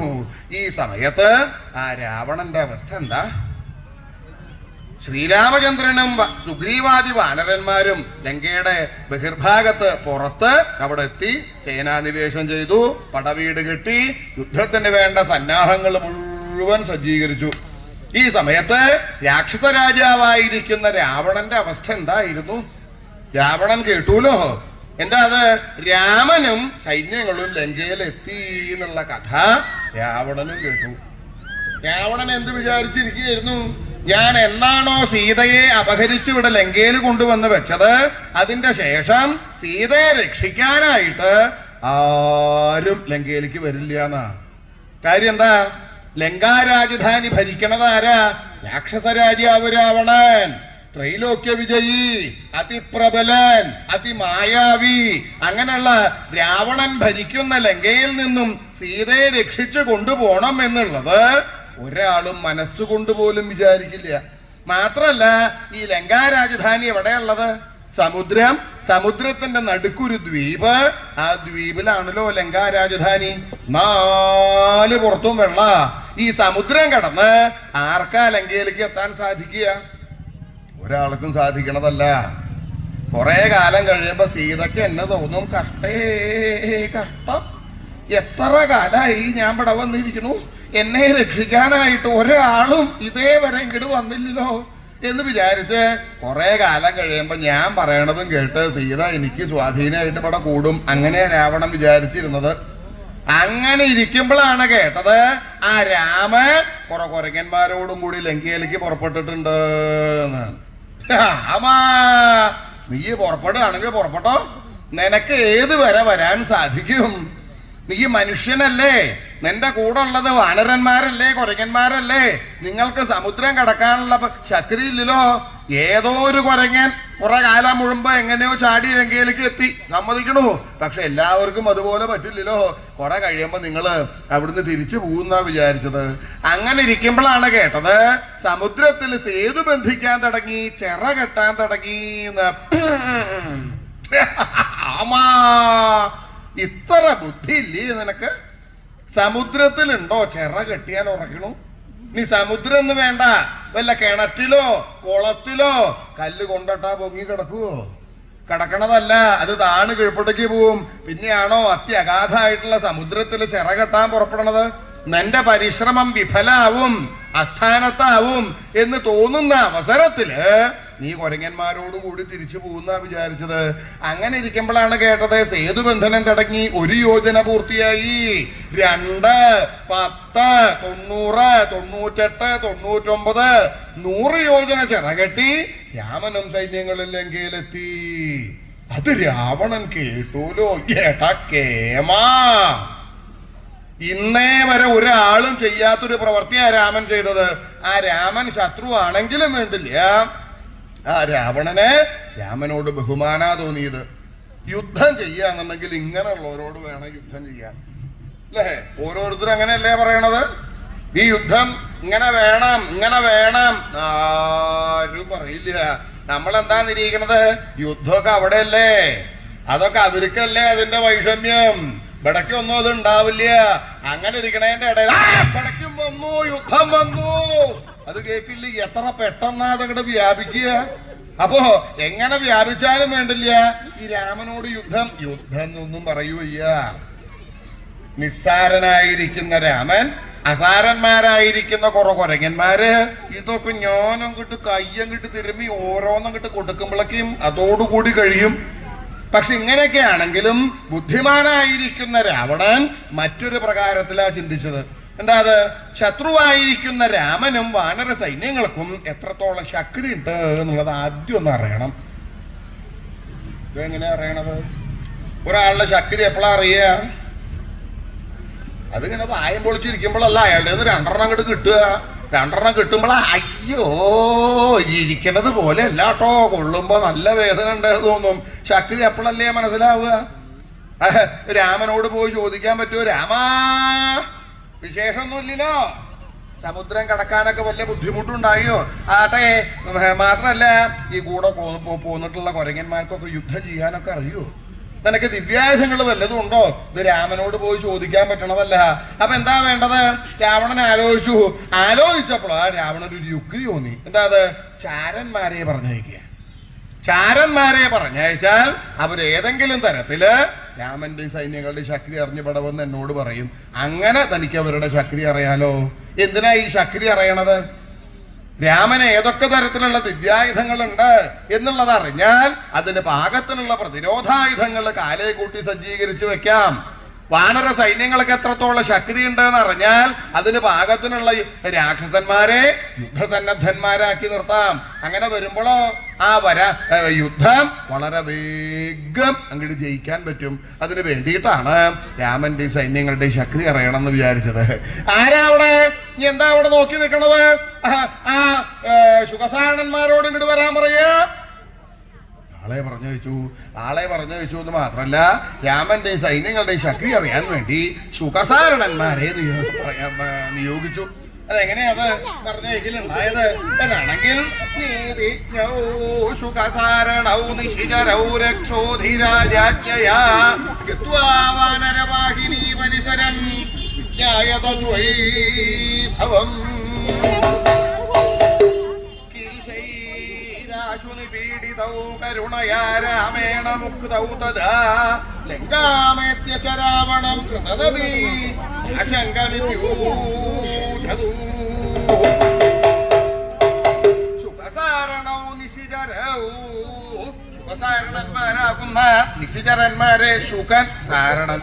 ഈ സമയത്ത് ആ രാവണന്റെ അവസ്ഥ എന്താ? ശ്രീരാമചന്ദ്രനും സുഗ്രീവാദി വാനരന്മാരും ലങ്കയുടെ ബഹിർഭാഗത്ത് പുറത്ത് അവിടെ എത്തി സേനാനിവേശം ചെയ്തു. പടവീട് കെട്ടി യുദ്ധത്തിന് വേണ്ട സന്നാഹങ്ങൾ മുഴുവൻ സജ്ജീകരിച്ചു. ഈ സമയത്ത് രാക്ഷസ രാജാവായിരിക്കുന്ന രാവണന്റെ അവസ്ഥ എന്തായിരുന്നു? രാവണൻ കേട്ടൂലോ. എന്താ അത്? രാമനും സൈന്യങ്ങളും ലങ്കയിൽ എത്തി എന്നുള്ള കഥ രാവണനും കേട്ടു. രാവണൻ എന്ത് വിചാരിച്ചിരിക്കുകയായിരുന്നു? ഞാൻ എന്നാണോ സീതയെ അപഹരിച്ചു ഇവിടെ ലങ്കയിൽ കൊണ്ടുവന്ന് വെച്ചത്, അതിന്റെ ശേഷം സീതയെ രക്ഷിക്കാനായിട്ട് ആരും ലങ്കയിലേക്ക് വരില്ല എന്നാ. കാര്യം എന്താ? ലങ്കാ രാജധാനി ഭരിക്കണത് ആരാ? രാക്ഷസ രാജാവ് രാവണൻ. ത്രൈലോക്യ വിജയി, അതിപ്രബലൻ, അതിമായാവി. അങ്ങനെയുള്ള രാവണൻ ഭരിക്കുന്ന ലങ്കയിൽ നിന്നും സീതയെ രക്ഷിച്ചു കൊണ്ടുപോകണം എന്നുള്ളത് ഒരാളും മനസ്സുകൊണ്ട് പോലും വിചാരിക്കില്ല. മാത്രല്ല ഈ ലങ്കാ രാജധാനി എവിടെയുള്ളത്? സമുദ്രത്തിന്റെ നടുക്കൊരു ദ്വീപ്. ആ ദ്വീപിലാണല്ലോ ലങ്കാ രാജധാനി. 4 പുറത്തും വെള്ള. ഈ സമുദ്രം കടന്ന് ആർക്കാ ലങ്കയിലേക്ക് എത്താൻ സാധിക്കുക? ഒരാൾക്കും സാധിക്കണതല്ല. കുറെ കാലം കഴിയുമ്പോ സീതയ്ക്ക് എന്നെ തോന്നും, കഷ്ടം, എത്ര കാലായി ഞാൻ ഇവിടെ വന്നിരിക്കണു, എന്നെ രക്ഷിക്കാനായിട്ട് ഒരാളും ഇതേവരെ ഇങ്ങോട്ട് വന്നില്ലല്ലോ എന്ന് വിചാരിച്ച് കുറെ കാലം കഴിയുമ്പോ ഞാൻ പറയണതും കേട്ട് സീത എനിക്ക് സ്വാധീനമായിട്ട് ഇവിടെ കൂടും. അങ്ങനെ രാവണൻ വിചാരിച്ചിരുന്നത്. അങ്ങനെ ഇരിക്കുമ്പോഴാണ് കേട്ടത് ആ രാമൻ കുറെ കുരങ്ങന്മാരോടും കൂടി ലങ്കയിലേക്ക് പുറപ്പെട്ടിട്ടുണ്ട്. ആമാ, നീ പുറപ്പെടുകയാണെങ്കിൽ പുറപ്പെട്ടോ, നിനക്ക് ഏത് വരെ വരാൻ സാധിക്കും? നീ മനുഷ്യനല്ലേ, നിന്റെ കൂടെ ഉള്ളത് വാനരന്മാരല്ലേ, കുരങ്ങന്മാരല്ലേ, നിങ്ങൾക്ക് സമുദ്രം കടക്കാനുള്ള ശക്തി ഇല്ലല്ലോ. ഏതോ ഒരു കുരങ്ങൻ കുറെ കാലം മുഴുമ്പോ എങ്ങനെയോ ചാടി ലങ്കയിലേക്ക് എത്തി, സമ്മതിക്കണു. പക്ഷെ എല്ലാവർക്കും അതുപോലെ പറ്റില്ലല്ലോ. കുറെ കഴിയുമ്പോ നിങ്ങൾ അവിടുന്ന് തിരിച്ചു പോകുന്നാ വിചാരിച്ചത്. അങ്ങനെ ഇരിക്കുമ്പോഴാണ് കേട്ടത് സമുദ്രത്തിൽ സേതു ബന്ധിക്കാൻ തുടങ്ങി, ചിറ കെട്ടാൻ തുടങ്ങി. ആമാ, ഇത്ര ബുദ്ധി ഇല്ലേ നിനക്ക്? സമുദ്രത്തിലുണ്ടോ ചിറ കെട്ടിയാൽ ഉറക്കണു? നീ സമുദ്രം എന്ന് വേണ്ട, വല്ല കിണറ്റിലോ കുളത്തിലോ കല്ല് കൊണ്ടിട്ടാ പൊങ്ങി കിടക്കുവോ? കിടക്കണതല്ല, അത് താണ് കീഴ്പോട്ടേക്ക് പോവും. പിന്നെയാണോ അത്യഗാധമായിട്ടുള്ള സമുദ്രത്തിൽ ചിറ കെട്ടാൻ പുറപ്പെടണത്? നിന്റെ പരിശ്രമം വിഫലാവും, അസ്ഥാനത്താവും എന്ന് തോന്നുന്ന അവസരത്തില് നീ കുരങ്ങന്മാരോട് കൂടി തിരിച്ചു പോകുന്ന വിചാരിച്ചത്. അങ്ങനെ ഇരിക്കുമ്പോഴാണ് കേട്ടത് സേതുബന്ധനം തുടങ്ങി. 1 യോജന പൂർത്തിയായി. 2, 10, 90, 98, 99, 100 യോജന ചിറകെട്ടി രാമനും സൈന്യങ്ങളിൽ ലങ്കയിലെത്തി. അത് രാവണൻ കേട്ടൂലോ. ഏട്ടാ കേമാ, ഇന്നേ വരെ ഒരാളും ചെയ്യാത്തൊരു പ്രവൃത്തിയാ രാമൻ ചെയ്തത്. ആ രാമൻ ശത്രു ആണെങ്കിലും വേണ്ടില്ല, ആ രാമനോട് ബഹുമാനാ തോന്നിയത്. യുദ്ധം ചെയ്യാന്നുണ്ടെങ്കിൽ ഇങ്ങനെയുള്ളവരോട് വേണം യുദ്ധം ചെയ്യാൻ, അല്ലേ? ഓരോരുത്തരും അങ്ങനെയല്ലേ പറയണത്? ഈ യുദ്ധം ഇങ്ങനെ വേണം ആരും പറയില്ല. നമ്മളെന്താ നിരീക്കണത്? യുദ്ധമൊക്കെ അവിടെയല്ലേ, അതൊക്കെ അവർക്കല്ലേ അതിന്റെ വൈഷമ്യം. ഇവിടയ്ക്കൊന്നും അത് ഉണ്ടാവില്ല. അങ്ങനെ ഇരിക്കണേന്റെ ഇടയിൽ ഇവിടയ്ക്കും വന്നു, യുദ്ധം വന്നു, അത് കേൾക്കില്ല. എത്ര പെട്ടെന്നാ അതങ്ങോട്ട് വ്യാപിക്കുക. അപ്പോ എങ്ങനെ വ്യാപിച്ചാലും വേണ്ടില്ല, ഈ രാമനോട് യുദ്ധം എന്നൊന്നും പറയൂയ്യ. നിസ്സാരനായിരിക്കുന്ന രാമൻ, അസാരന്മാരായിരിക്കുന്ന കുരങ്ങന്മാര് ഇതൊക്കെ ഞാനങ്ങോട്ട് കയ്യങ്ങിട്ട് തിരുമ്മി ഓരോന്നങ്ങിട്ട് കൊടുക്കുമ്പോഴേക്കും അതോടുകൂടി കഴിയും. പക്ഷെ ഇങ്ങനെയൊക്കെ ആണെങ്കിലും ബുദ്ധിമാനായിരിക്കുന്ന രാവണൻ മറ്റൊരു പ്രകാരത്തിലാ ചിന്തിച്ചത്. എന്താ അത്? ശത്രുവായിരിക്കുന്ന രാമനും വാനര സൈന്യങ്ങൾക്കും എത്രത്തോളം ശക്തി ഉണ്ട് എന്നുള്ളത് ആദ്യം ഒന്ന് അറിയണം. ഇതെങ്ങനെയാ അറിയണത്? ഒരാളുടെ ശക്തി എപ്പോഴാ അറിയുക? അതിങ്ങനെ വായം പൊളിച്ചിരിക്കുമ്പോഴല്ല അയാളുടെ 2 എണ്ണം അങ്ങോട്ട് കിട്ടുക. 2 എണ്ണം കിട്ടുമ്പോഴാ അയ്യോ ഇരിക്കണത് പോലെ അല്ല കേട്ടോ, കൊള്ളുമ്പോ നല്ല വേദന ഉണ്ടായത് തോന്നും. ശക്തി എപ്പോഴല്ലേ മനസ്സിലാവുക? രാമനോട് പോയി ചോദിക്കാൻ പറ്റുമോ, രാമാ വിശേഷമൊന്നുമില്ലല്ലോ, സമുദ്രം കടക്കാനൊക്കെ വലിയ ബുദ്ധിമുട്ടുണ്ടായോ? ആട്ടെ, മാത്രമല്ല ഈ കൂടെ പോന്നിട്ടുള്ള കുരങ്ങന്മാർക്കൊക്കെ യുദ്ധം ചെയ്യാനൊക്കെ അറിയോ? നിനക്ക് ദിവ്യായുധങ്ങൾ വല്ലതും ഉണ്ടോ? ഇത് രാമനോട് പോയി ചോദിക്കാൻ പറ്റണതല്ല. അപ്പൊ എന്താ വേണ്ടത്? രാവണൻ ആലോചിച്ചപ്പോൾ രാവണനൊരു യുക്തി തോന്നി. എന്താ അത്? ചാരന്മാരെ പറഞ്ഞയക്കുക. ചാരന്മാരെ പറഞ്ഞയച്ചാൽ അവരേതെങ്കിലും തരത്തില് രാമന്റെയും സൈന്യങ്ങളുടെയും ശക്തി അറിഞ്ഞപ്പെടവെന്ന് എന്നോട് പറയും. അങ്ങനെ തനിക്ക് അവരുടെ ശക്തി അറിയാലോ. എന്തിനാ ഈ ശക്തി അറിയണത്? രാമന് ഏതൊക്കെ തരത്തിലുള്ള ദിവ്യായുധങ്ങളുണ്ട് എന്നുള്ളത് അറിഞ്ഞാൽ അതിന് പാകത്തിനുള്ള പ്രതിരോധായുധങ്ങൾ കാലേ കൂട്ടി സജ്ജീകരിച്ചു വെക്കാം. വാനര സൈന്യങ്ങൾക്ക് എത്രത്തോളം ശക്തി ഉണ്ടെന്ന് അറിഞ്ഞാൽ അതിന് പാകത്തിനുള്ള രാക്ഷസന്മാരെ യുദ്ധസന്നദ്ധന്മാരാക്കി നിർത്താം. അങ്ങനെ വരുമ്പോഴോ യുദ്ധം വളരെ വേഗം അങ്ങോട്ട് ജയിക്കാൻ പറ്റും. അതിന് വേണ്ടിയിട്ടാണ് രാമന്റെ സൈന്യങ്ങളുടെ ശക്തി അറിയണമെന്ന് വിചാരിച്ചത്. ആരാ അവിടെ? നീ എന്താ അവിടെ നോക്കി നിൽക്കണത്? ശുഖസാരണന്മാരോട് ഇങ്ങോട്ട് വരാൻ പറയാ. ആളെ പറഞ്ഞു വെച്ചു എന്ന് മാത്രമല്ല രാമന്റെയും സൈന്യങ്ങളുടെയും ശക്തി അറിയാൻ വേണ്ടി ശുഖസാരണന്മാരെ നിയോഗിച്ചു. അതെങ്ങനെയാ അത് പറഞ്ഞേക്കിലുണ്ടായത് എന്നാണെങ്കിൽ നീതിജ്ഞൗ ശുഖസാരണൗ നിശിചരൗ രക്ഷോധിരാജാജ്ഞയാ ഗത്വാ വാനരവാഹിനീ പരിസരം വിജ്ഞായത ദ്വൈഭവം കീശൈരാശു നിപീഡിതൗ കരുണയാ രാമേണ മുക്തൗ തദാ ലങ്കാമേത്യ ച രാവണം കൃതനദീ സാശങ്കമിത്യൂജതു ശുഭസാരണൗ നിശിചരൗ ശുഭസാരണന്മാരാകുന്ന നിശിചരന്മാരെ ശുകൻ സാരണൻ